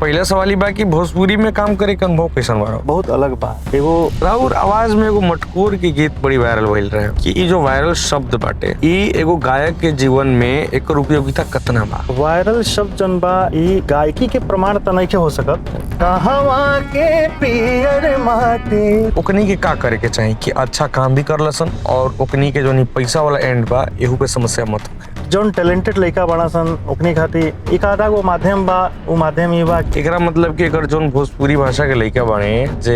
पहला सवाल ही बा कि भोजपुरी में काम करे के अनुभव कैसन बा? बहुत अलग बा। एगो राउर आवाज में एगो मटकोर के गीत बड़ी वायरल भइल रहे कि ई जो वायरल शब्द बाटे ई एगो गायक के जीवन में एकर उपयोगिता कितना बा? वायरल शब्द जन बा ई गायकी के प्रमाण त नइखे हो सकत। कहवा के पियर माटी ओकनी के का करे के चाही कि अच्छा काम भी कर लसन और ओकनी के जो पैसा वाला एंड बा एहू पे समस्या मत होखे। जौन टैलेंटेड लइका बड़ा सन ओकनी खातिर एक आधा गो माध्यम बा, वो माध्यम ई बा एकरा मतलब कि अगर जोन भोजपुरी भाषा के लइका बाने जे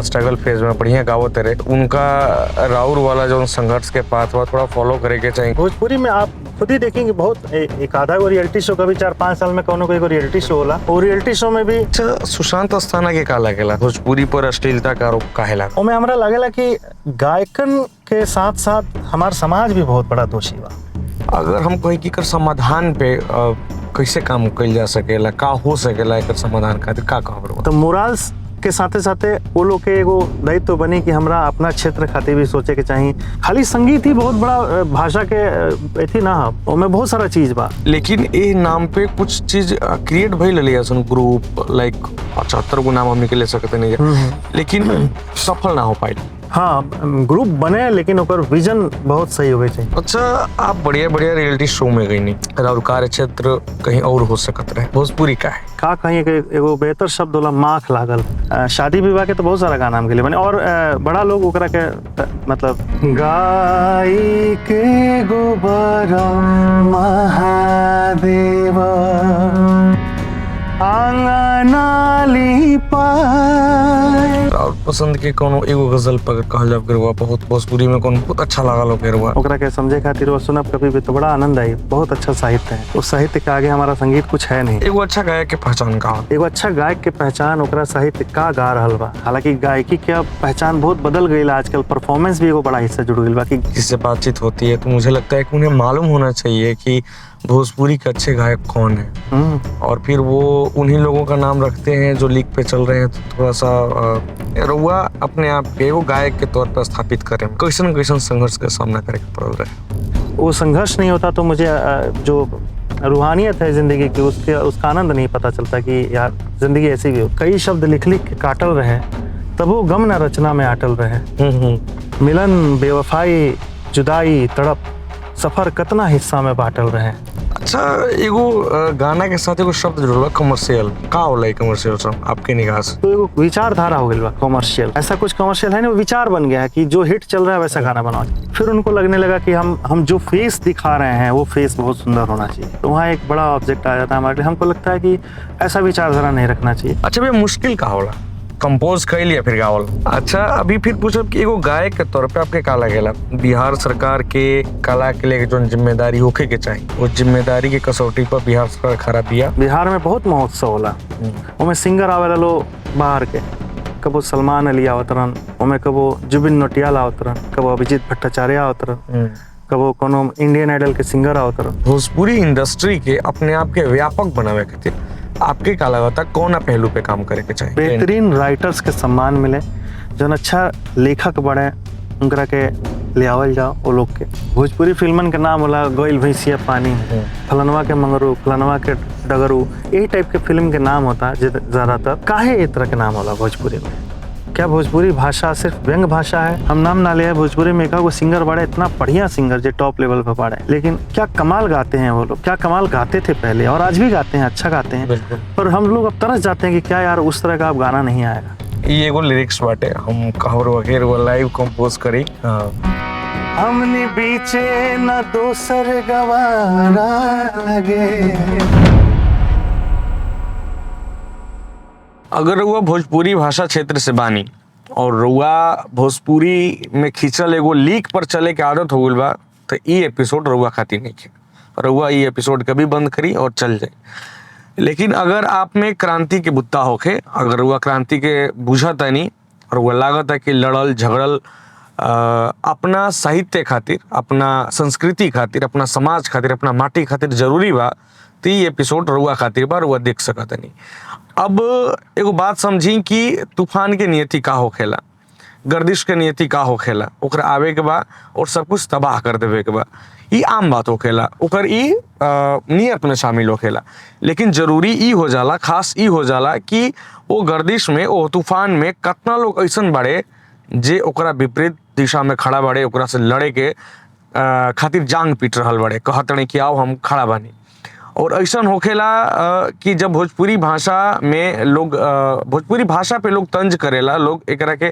स्ट्रगल फेज में बढ़िया गावत रहे उनका राउर वाला जो संघर्ष के पाथ बा थोड़ा फॉलो करे के चाहिए। भोजपुरी में आप खुद ही देखेंगे बहुत एक आधा गो रियलिटी शो कभी 4-5 साल में कोनो कोई रियलिटी शो होला और रियलिटी शो में भी अच्छा सुशांत अस्थाना के का लागेला भोजपुरी पर अश्लीलता का आरोप काहेला? ओमे हमरा लागेला कि गायकन के साथ साथ हमार समाज भी बहुत बड़ा दोषी बा। अगर हम कहीं की कर समाधान पे कैसे काम कइल जा सकेला, का हो सकेला एकर समाधान खातिर का कहब? तो मोरल्स के साथे साथे वो लोग के एगो दायित्व बनी कि हमरा अपना क्षेत्र खातिर भी सोचे के चाहिए। खाली संगीत ही बहुत बड़ा भाषा के एथी ना हो, ओमे बहुत सारा चीज बा। लेकिन ए नाम पे कुछ चीज क्रिएट भइल रही सन ग्रुप लाइक 78 गो नाम हमने के ले सकते नहीं लेकिन सफल ना हो पाइल। हाँ ग्रुप बने लेकिन ओकर विजन बहुत सही होवे चाहिए। अच्छा आप बढ़िया बढ़िया रियलिटी शो में गई नहीं और कार्य क्षेत्र कहीं और हो सकत रहे, भोजपुरी का है का कहीं के एगो बेहतर शब्द होला माख लागल। शादी विवाह के तो बहुत सारा गाना हम के लिए बने और बड़ा लोग ओकरा के मतलब गाय के गोबर महादेव आंगनाली पाए। और पसंद के कोनो एगो गजल पर कहल जाब के बहुत भोजपुरी में कोनो बहुत अच्छा लागल हो के ओकरा के समझे खातिर वो सुनब कभी भी तो बड़ा आनंद आई। बहुत अच्छा साहित्य है, उस साहित्य के आगे हमारा संगीत कुछ है नहीं। एगो अच्छा गायक के पहचान का हो? एगो अच्छा गायक के पहचान ओकरा साहित्य का गा रहल बा। हालांकि गायकी के अब पहचान बहुत बदल गई, आजकल परफॉर्मेंस भी एगो बड़ा हिस्सा जुड़ गई बा। जिससे बातचीत होती है तो मुझे लगता है कि उन्हें मालूम होना चाहिए कि भोजपुरी के अच्छे गायक कौन है और फिर वो उन्हीं लोगों का नाम रखते हैं जो लीग पे चल रहे हैं। तो थोड़ा सा रउआ अपने आप के वो गायक के तौर पर स्थापित करें, कैसन कैसन संघर्ष का सामना करे के पड़ रहा है? वो संघर्ष नहीं होता तो मुझे जो रूहानियत है जिंदगी की उसका आनंद नहीं पता चलता कि यार जिंदगी ऐसी भी हो। कई शब्द लिख लिख के काटल रहे तब वो गम न रचना में आटल रहे। मिलन बेवफाई जुदाई तड़प सफर कितना हिस्सा में बांटल रहे। अच्छा एगो गाना के साथ एगो शब्द जुड़ल कमर्शियल, का होला कमर्शियल सब आपके निगाह से? तो एगो विचारधारा हो गई बा कमर्शियल। ऐसा कुछ कमर्शियल है ना, विचार बन गया है कि जो हिट चल रहा है वैसा गाना बनाओ। फिर उनको लगने लगा कि हम जो फेस दिखा रहे हैं वो फेस बहुत सुंदर होना चाहिए, तो वहाँ एक बड़ा ऑब्जेक्ट आ जाता है हमारे लिए। हमको लगता है कि ऐसा विचारधारा नहीं रखना चाहिए। अच्छा भैया मुश्किल का होला कंपोज कर लिया फिर गावल? अच्छा अभी फिर पूछब कि एगो गायक के तौर पे आपके का लगेला बिहार सरकार के कला के लिए जो जिम्मेदारी होके के चाहिए वो जिम्मेदारी के कसौटी पर बिहार सरकार खरा बिया? बिहार में बहुत महोत्सव होला, उनमें सिंगर आवेला लो बाहर के, कबो सलमान अली आवतरन, उनमें कबो जुबिन नौटियाल आवतरन, कबो अभिजीत भट्टाचार्य आवतरन, कबो कोनो इंडियन आइडल के सिंगर आवतरन। भोजपुरी इंडस्ट्री के अपने आप के व्यापक बनावे खातिर आपके का लगता कौन पहलू पे काम करे के चाहिए? बेहतरीन राइटर्स के सम्मान मिले, जो अच्छा लेखक बने उनकरा के ले आवल जाओ। वो लोग के भोजपुरी फिल्मन के नाम होला गोइल भैंसिया पानी, फलनवा के मंगरू, फलनवा के डगरू, यही टाइप के फिल्म के नाम होता है ज्यादातर। काहे इस तरह के नाम होला भोजपुरी में? क्या भोजपुरी भाषा सिर्फ व्यंग भाषा है? हम नाम ना ले भोजपुरी में एका सिंगर बड़े इतना बढ़िया सिंगर जो टॉप लेवल पे पड़े, लेकिन क्या कमाल गाते हैं वो लोग। क्या कमाल गाते थे पहले और आज भी गाते हैं, अच्छा गाते हैं। पर हम लोग अब तरस जाते हैं कि क्या यार उस तरह का अब गाना नहीं आएगा। ये एगो लिरिक्स बाटे हम कहर वगैरह वो लाइव कंपोज करी। हमने बीचे न दोसर गवारा लगे। अगर रउआ भोजपुरी भाषा क्षेत्र से बानी और रउआ भोजपुरी में खींचल एगो लीक पर चले के आदत हो गइल बा तो ई एपिसोड रउआ खातिर नहीं है। रउआ ई एपिसोड कभी बंद करी और चल जाए। लेकिन अगर आप में क्रांति के बुत्ता होके, अगर रउआ क्रांति के बुझत है नहीं और रउआ लागत है कि लड़ल झगड़ल अपना साहित्य खातिर, अपना संस्कृति खातिर, अपना समाज खातिर, अपना माटी खातिर जरूरी बा तो ई एपिसोड रउआ खातिर बा, रउआ देख सकत नहीं। अब एगो बात समझी कि तूफान के नियति का होखेला, गर्दिश के नियति का होखेला, ओकरा आवे के बा और सब कुछ तबाह कर देवे के बा। ई आम बात होखेला, ओकर ई नियत में शामिल होखेला। लेकिन जरूरी ई हो जाला, खास ई हो जाला कि वो गर्दिश में, वो तूफान में कितना लोग ऐसन बड़े जे ओकरा विपरीत दिशा में खड़ा बड़े, ओकरा से लड़े के खातिर जांग पीट रहल बड़े, कहत रहे कि आओ हम खड़ा बानी। और ऐसन होखेला कि जब भोजपुरी भाषा में लोग भोजपुरी भाषा पे लोग तंज करेला, लोग एकरा के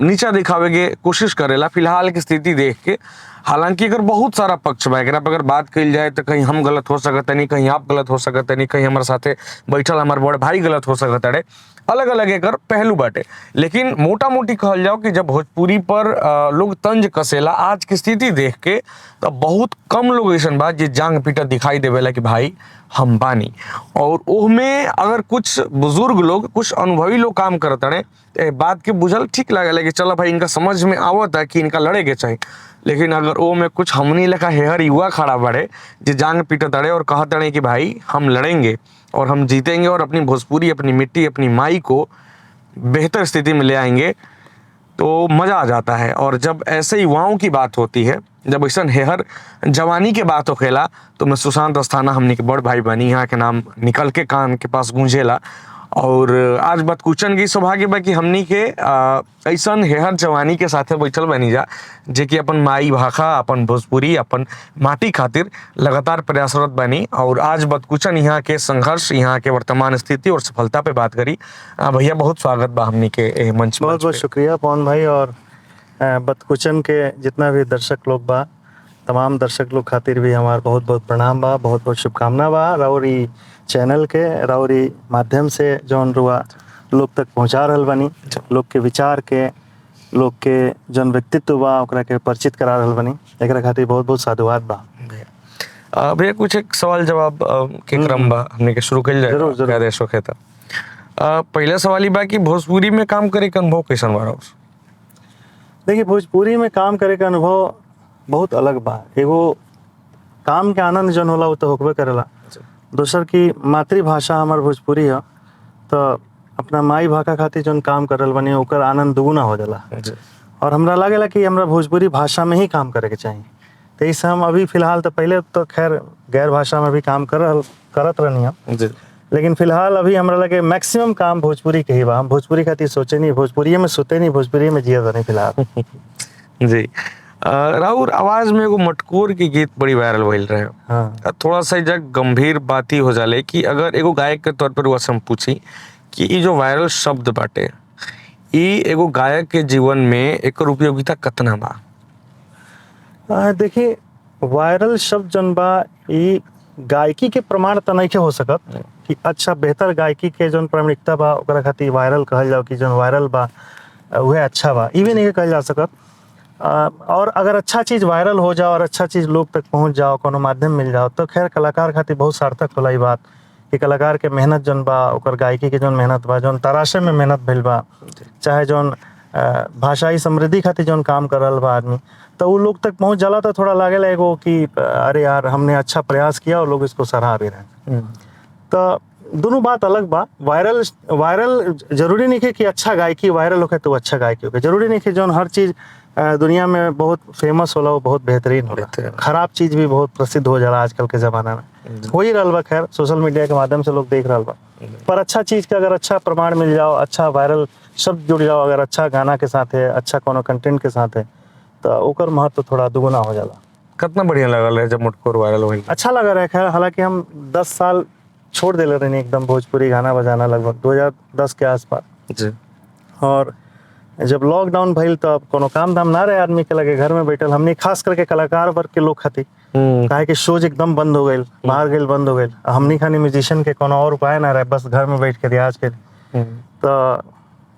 नीचा दिखावे के कोशिश करेला फिलहाल की स्थिति देख के। हालांकि अगर बहुत सारा पक्ष बा, एकरा पे अगर बात कइल जाए तो कहीं हम गलत हो सकत नहीं, कहीं आप गलत हो सकत नहीं, कहीं हमारे साथे बैठल हमारे बड़ भाई गलत हो सकत है, अलग अलग एकर पहलू बाटे। लेकिन मोटा मोटी कहल जाओ कि जब भोजपुरी पर लोग तंज कसेला आज की स्थिति देख के, तो बहुत कम लोग ऐसन बा जे जांग पीटा दिखाई देवेला कि भाई हम बानी। और ओहमें अगर कुछ बुजुर्ग लोग, कुछ अनुभवी लोग काम करते रहे, बात के बुझल ठीक लगेला कि चलो भाई इनका समझ में आवत है कि इनका लड़े के चाहिए। लेकिन अगर वो में कुछ हमनी लेखा हेहर युवा खड़ा बड़े जो जांग पीटत अड़े और कहते रहे कि भाई हम लड़ेंगे और हम जीतेंगे और अपनी भोजपुरी, अपनी मिट्टी, अपनी माई को बेहतर स्थिति में ले आएंगे, तो मज़ा आ जाता है। और जब ऐसे युवाओं की बात होती है, जब ऐसा हेहर जवानी के बात होखेला, तो मैं सुशांत अस्थाना हमनी के बड़ भाई बनी, यहाँ के नाम निकल के कान के पास गूंजेला। और आज बतकुचन की सौभाग्य बा कि हमनी के ऐसा हेहर जवानी के साथे बैठल बनी जा जे कि अपन माई भाषा, अपन भोजपुरी, अपन माटी खातिर लगातार प्रयासरत बनी। और आज बतकुचन यहाँ के संघर्ष, यहाँ के वर्तमान स्थिति और सफलता पे बात करी। भैया बहुत स्वागत बा हमनी के मंच। बहुत बहुत शुक्रिया पवन भाई। और बतकुचन के जितना भी दर्शक लोग बा, तमाम दर्शक लोग खातिर भी हमार बहुत बहुत प्रणाम बा, बहुत बहुत शुभकामना बा। राउरी चैनल के, राउरी माध्यम से जौन रुआ लोग तक पहुँचा रहल बनी, लोग के विचार के, लोग के जौन व्यक्तित्व बा ओकरा के परिचित करा रहल बनी, एकरा खातिर बहुत बहुत साधुवाद बा। भैया कुछ एक सवाल जवाब के क्रम बा, हमने के शुरू कर जाए। जरूर जरूर। आदेश होखे था। पहला सवाल ही बा कि भोजपुरी में काम करे के अनुभव कैसन बा? देखिए, भोजपुरी में काम करे का अनुभव बहुत अलग बा। एगो काम के आनंद जौन होला वो तो होकबे करेला, दोसर की मातृभाषा हमार भोजपुरी है, तो अपना माई भाषा खातिर जौन काम करल बनी ओकर आनंद दुगुना हो जाला। और हमरा लागेला कि हमरा भोजपुरी भाषा में ही काम करे के चाहिए। तो इससे हम अभी फिलहाल, तो पहले तो खैर गैर भाषा में भी काम करत रहनी है, लेकिन फिलहाल अभी हमरा लगे मैक्सिमम काम भोजपुरी के ही बा। हम भोजपुरी खातिर सोचे नहीं, भोजपुरी में सोते नहीं, भोजपुरी में जिया नहीं फिलहाल। जी। राउर आवाज में एगो मटकोर के गीत बड़ी वायरल भइल रहे। हाँ। थोड़ा सा जग गंभीर बात ही हो जाले कि अगर एगो गायक के तौर पर हम पूछी कि ये जो वायरल शब्द बाटे, ये एगो गायक के जीवन में एक उपयोगिता कितना बा? देखिए, वायरल शब्द जन बा ये गायकी के प्रमाण तो नहीं हो सकत कि अच्छा बेहतर गायकी के जौन प्रामाणिकता बा ओकरा खातिर वायरल कहल जाओ कि जौन वायरल बा वह अच्छा बा, ई भी नहीं कहल जा सकत। और अगर अच्छा चीज़ वायरल हो जाओ और अच्छा चीज़ लोग तक पहुंच जाओ, कोनो माध्यम मिल जाओ, तो खैर कलाकार खातिर बहुत सार्थक होला ई बात कि कलाकार के मेहनत जौन बा, ओकर गायकी के जौन मेहनत बा, जौन तराशे में मेहनत भइल बा, चाहे जौन भाषाई समृद्धि खातिर जौन काम कर रहल बा आदमी, तो वो लोग तक पहुंच जाला। तो थोड़ा लागेला एगो कि अरे यार हमने अच्छा प्रयास किया और लोग इसको सराह भी रहे। तो दोनों बात अलग बा। वायरल जरूरी नहीं है कि अच्छा गायकी वायरल होके तो अच्छा गायकी होके, जरूरी नहीं है जौन हर चीज़ दुनिया में बहुत फेमस होला वो बहुत बेहतरीन होला। खराब चीज़ भी बहुत प्रसिद्ध हो जाला आजकल के ज़माना में, हो ही रहल बा। खैर सोशल मीडिया के माध्यम से लोग देख रहल बा, पर अच्छा चीज़ के अगर अच्छा प्रमाण मिल जाओ, अच्छा वायरल शब्द जुड़ जाओ, अगर अच्छा गाना के साथ है, अच्छा कोनो कंटेंट के साथ है, तो ओकर महत्व थोड़ा दुगुना हो जाला। कितना बढ़िया लगल है जब मटकोर वायरल हुई? अच्छा लगा रहा है। खैर हालांकि हम 10 साल छोड़ देले रहनी एकदम भोजपुरी गाना बजाना, लगभग 2010 के आसपास जी। और जब लॉकडाउन भइल तो कोनो काम धाम ना रहे आदमी के लगे, घर में बैठल हमने खास करके कलाकार वर्ग के लोग खातिर, काहे कि शोज एकदम बंद हो गए, बाहर गए बंद हो गए, हमनी खानी म्यूजिशियन के कोनो और उपाय ना रहे, बस घर में बैठ के रियाज के। तो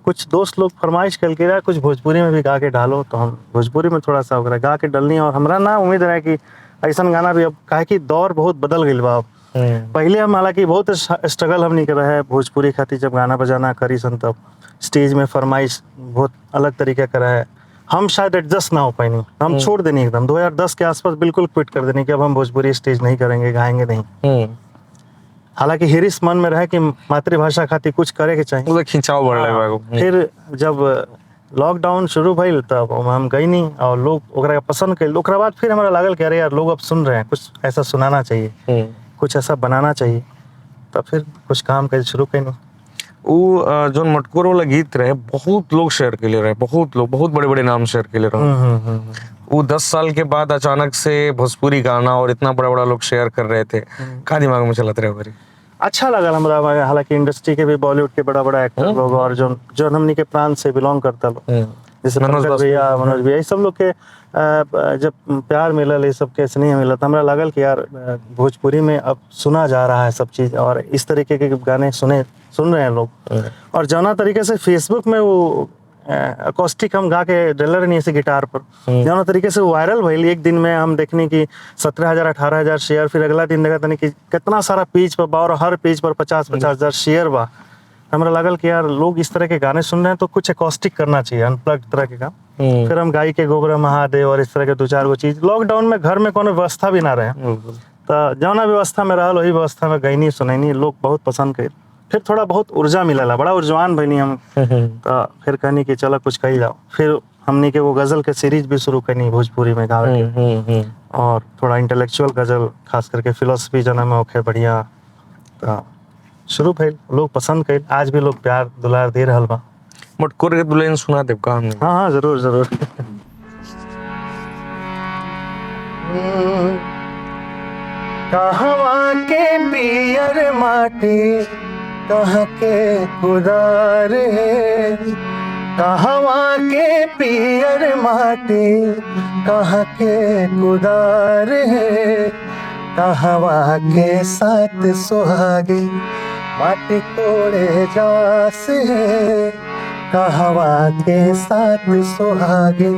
कुछ दोस्त लोग फरमाइश कल के कुछ भोजपुरी में भी गा के डालो, तो हम भोजपुरी में थोड़ा सा गा के डलनी। और हमरा ना उम्मीद रहे कि ऐसा गाना भी, अब काहे कि दौर बहुत बदल गई बा। पहले हम हालांकि बहुत स्ट्रगल हम नहीं कर रहे हैं भोजपुरी खातिर, जब गाना बजाना करी सन तब स्टेज में फरमाइश बहुत अलग तरीके का है, हम शायद एडजस्ट ना हो पाएंगे, हम छोड़ देनी एकदम 2010 के आसपास बिल्कुल क्विट कर देनी कि अब हम भोजपुरी स्टेज नहीं करेंगे, गाएंगे नहीं। हालांकि हिरिस मन में रहे कि मातृभाषा खातिर कुछ करे के चाहिए, खिंचाव बढ़ रहा है। फिर जब लॉकडाउन शुरू भइल तब ओमे हम गई नहीं और लोग ओकरा के पसंद कइल। ओकरा बाद फिर हमरा लागल कि अरे यार लोग अब सुन रहे हैं, कुछ ऐसा सुनाना चाहिए, कुछ ऐसा बनाना चाहिए, तब फिर कुछ काम कइल शुरू कइल। वो जो मटकोर वाला गीत रहे बहुत लोग शेयर के लिए रहे, बहुत लोग, बहुत बड़े बड़े नाम शेयर के लिए रहे। वो 10 साल के बाद अचानक से भोजपुरी गाना और इतना बड़ा बड़ा लोग शेयर कर रहे थे, का दिमाग में चलत रहे हमारी। अच्छा लगा हमरा। हालांकि इंडस्ट्री के भी, बॉलीवुड के बड़ा बड़ा एक्टर लोग और जो हमनी के प्रांत से बिलोंग करता लोग, जैसे मनोज भैया, ये सब लोग के जब प्यार मिलल, ये सब के स्नेह मिलल, हमरा लागल कि यार भोजपुरी में अब सुना जा रहा है सब चीज, और इस तरीके के गाने सुन रहे हैं लोग। और जौना तरीके से फेसबुक में वो अकोस्टिक हम गा के डलर नहीं ऐसे गिटार पर, जौना तरीके से वायरल भइल, एक दिन में हम देखने की 17,000 18,000 शेयर, फिर अगला दिन देखा तनी कि कितना सारा पेज पर बा और हर पेज पर 50,000 शेयर बा। हमरा लागल कि यार लोग इस तरह के गाने सुन रहे हैं तो कुछ अकोस्टिक करना चाहिए, अनप्लग्ड तरह के काम। फिर हम गाई के गोबरा महादेव और इस तरह के 2-4 गो चीज, लॉकडाउन में घर में कोनो व्यवस्था भी ना रहे, तो जौना व्यवस्था में रहल वही व्यवस्था में गईनी सुनैनी, लोग बहुत पसंद कइल। फिर थोड़ा बहुत ऊर्जा मिलला, बड़ा ऊर्जवान बनी हम, तो फिर कहनी कि चलो कुछ कही जाओ। फिर हमनी के वो गजल के सीरीज भी शुरू करनी भोजपुरी में गावे के, और थोड़ा इंटेलेक्चुअल गजल, खास करके फिलोसफी जना में ओखे बढ़िया, तो शुरू भइल, लोग पसंद कइल। आज भी लोग प्यार दुलार दे रहल बा। मटकोर के दुल्हन सुना देव का हमने? हाँ जरूर जरूर। कहवा के पियर माटी, कहाँ के खुदार है, कहवा के पियर माटी, कहाँ के खुदार है, कहवा के साथ सुहागी माटी कोड़े जास है, कहवा के साथ सुहागी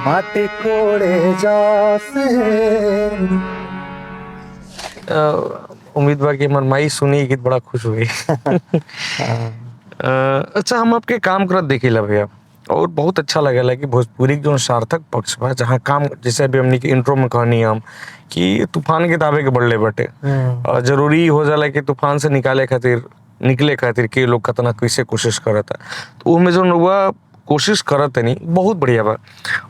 माटी कोड़े जास है। उम्मीद बा कि हमार माई सुनी गीत बड़ा खुश हुई। अच्छा, हम आपके काम करत देखिला भैया, और बहुत अच्छा लगेला कि भोजपुरी के जो सार्थक पक्ष बा, जहाँ काम, जैसे अभी हमने के इंट्रो में कहनी हम कि तूफान के ताबे के बढ़ले बटे, जरूरी हो जाला कि तूफान से निकले खातिर के लोग कितना कैसे कोशिश करता, तो उनमें जो हुआ कोशिश करत नहीं, बहुत बढ़िया बा।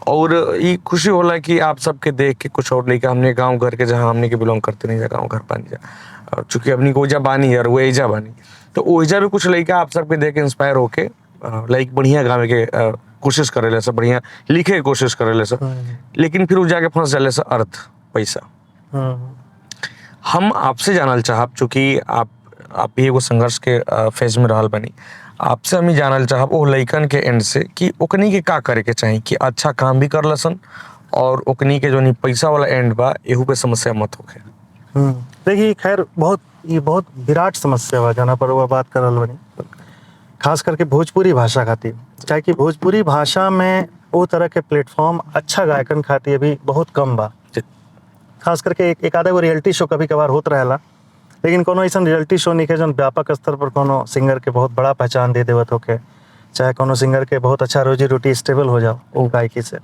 और ये खुशी होला कि आप सबके देख के कुछ और लड़का हमने गांव घर के, जहाँ हमने के बिलोंग करते नहीं, गाँव घर बानी जा, चूंकि अपनी ओजा बानी यार, वो एजा बानी, तो ओजा भी कुछ लड़का आप सबके देख के इंस्पायर होके लाइक बढ़िया गावे के कोशिश करे सब, बढ़िया लिखे के कोशिश करे सब, लेकिन फिर वो जाके फंस जाले से अर्थ पैसा। हम आपसे जानल चाहब, चूंकि आप भी एगो संघर्ष के फेज में रहल बनी, आपसे हम जानल चाहब वो लइकन के एंड से कि ओकनी के का करे के चाहिए कि अच्छा काम भी कर लसन, और ओकनी के जो नहीं पैसा वाला एंड बा एहू पे समस्या मत होके। देखिए, खैर ये बहुत विराट समस्या बा जहाँ पर वो बात करल बनी, खास करके भोजपुरी भाषा खातिर, चाहे कि भोजपुरी भाषा में वो तरह के प्लेटफॉर्म अच्छा गायकन खातिर भी बहुत कम बा। खास करके एक आधा गो रियलिटी शो कभी कभार होत रहेला, लेकिन कोनो ऐसा रियलिटी शो नहीं है जो व्यापक स्तर पर कोनो सिंगर के बहुत बड़ा पहचान दे देवत होके, चाहे कोनो सिंगर के बहुत अच्छा रोजी रोटी स्टेबल हो जाओ वो गायकी से।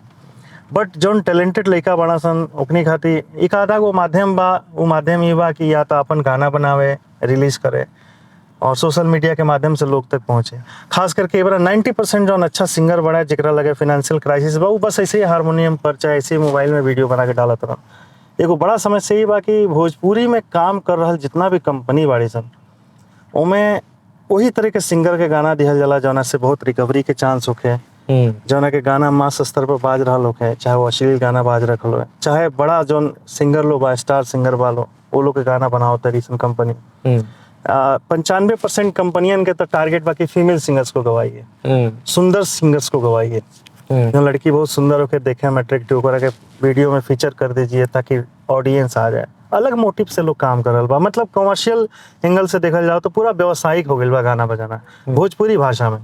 बट जो टैलेंटेड लड़का बड़ा सन, ओकनी खातिर एक आधा गो माध्यम बा, वो माध्यम ये बा कि या तो अपन गाना बनावे, रिलीज करे और सोशल मीडिया के माध्यम से लोग तक पहुँचे। खास करके बड़ा 90% जो अच्छा सिंगर बड़ा है, जरा लगे फाइनेंशियल क्राइसिस बा, वो बस ऐसे ही हारमोनियम पर चाहे ऐसे ही मोबाइल में वीडियो बना के डालत रहा। एगो बड़ा समस्या ये बा कि भोजपुरी में काम कर रहा जितना भी कंपनी बाड़ी सन, उनमें वही तरह के सिंगर के गाना दिहल जाला जौना से बहुत रिकवरी के चांस होखे, जौना के गाना मास स्तर पर बाज रहा होखे, चाहे वो अश्लील गाना बाज रखल हो, चाहे बड़ा जो सिंगर लो बा, स्टार सिंगर वालो, वो लोग के गाना बनाओ तरी सन कंपनी। 95% कंपनियन के तो टारगेट बाकी फीमेल सिंगर्स को गवाइए, सुंदर सिंगर्स को गवाइए, जो लड़की बहुत सुंदर होकर देखे में अट्रैक्टिव होकर के वीडियो में फीचर कर दीजिए ताकि ऑडियंस आ जाए। अलग मोटिव से लोग काम कर रहा बा, मतलब कमर्शियल एंगल से देखल जाओ तो पूरा व्यावसायिक हो गया बा गाना बजाना। भोजपुरी भाषा में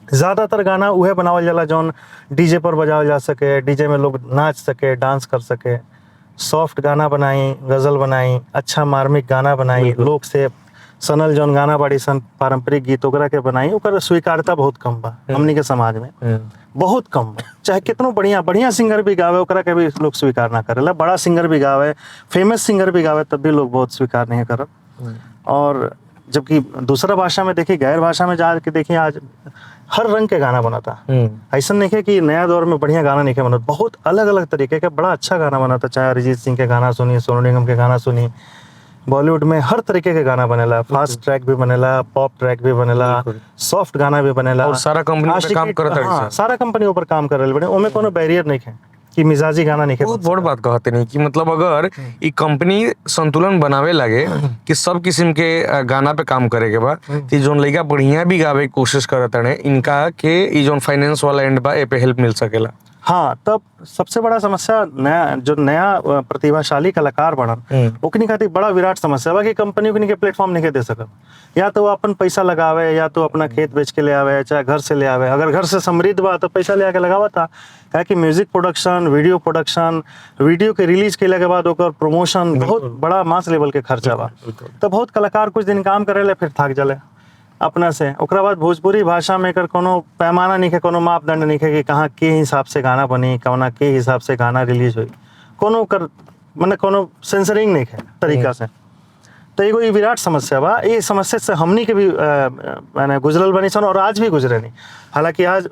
ज़्यादातर गाना उहे बनावल जाला जौन डीजे पर बजावल जा सके, डीजे में लोग नाच सके, डांस कर सके। सॉफ्ट गाना बनाई, गज़ल बनाई, अच्छा मार्मिक गाना बनाई, लोग से सनल जौन गाना बाड़ी सन पारंपरिक गीत ओकरा के बनाई, ओकर स्वीकारता बहुत कम बा हमनी के समाज में, बहुत कम बा। चाहे कितनो बढ़िया सिंगर भी गावे, ओकरा के भी लोग स्वीकार ना करेला। बड़ा सिंगर भी गावे, फेमस सिंगर भी गावे, तब भी लोग बहुत स्वीकार नहीं करब। और जबकि दूसरा भाषा में देखिए, गैर भाषा में जा के देखिए, आज हर रंग के गाना बनाता। ऐसा नहीं है कि नया दौर में बढ़िया गाना नहीं बनता, बहुत अलग अलग तरीके के बड़ा अच्छा गाना बनाता। चाहे अरिजीत सिंह के गाना सुनिए, सोनू निगम के गाना सुनिए, बॉलीवुड में हर तरीके के गाना बनेला, फास्ट ट्रैक भी बनेला, पॉप ट्रैक भी बनेला, सॉफ्ट गाना भी बनेला। और सारा कंपनी पे काम करत है। हाँ, सारा कंपनी ऊपर काम कर रहे बने, ओमे कोनो बैरियर नहीं है कि मिजाजी गाना नहीं है। बहुत बड़ बात कहते नहीं कि मतलब अगर ई कंपनी संतुलन बनावे लगे कि सब किस्म के गाना पे काम करे के बा, कि जोन लइका बढ़िया भी गावे की कोशिश करत हने, इनका के ई जोन फाइनेंस वाला एंड बा ए पे हेल्प मिल सकेला। हाँ, तब सबसे बड़ा समस्या नया प्रतिभाशाली कलाकार बनन, ओकनी खातिर बड़ा विराट समस्या बा कि कंपनी ओकनी के प्लेटफॉर्म नहीं दे सकत। या तो वो अपन पैसा लगावे, या तो अपना खेत बेच के ले आवे, चाहे घर से ले आवे। अगर घर से समृद्ध बा तो पैसा ले आके लगावता है कि music production, video production, video के रिलीज केला के बाद ओकर प्रमोशन बहुत बड़ा मास लेवल के खर्चा बा। तो बहुत कलाकार कुछ दिन काम करेले फिर थक जाले अपना से। ओकरा बाद भोजपुरी भाषा में एकर कोनो पैमाना नहीं है, कोनो मापदंड नहीं है कि कहाँ के हिसाब से गाना बनी, कौना के हिसाब से गाना रिलीज हुई, कोनो कर माने कोनो सेंसरिंग नहीं है तरीका से। तो एगो विराट समस्या बा। ये समस्या से हमनी के भी माने गुजरल बनी सन और आज भी गुजरे नहीं। हालांकि आज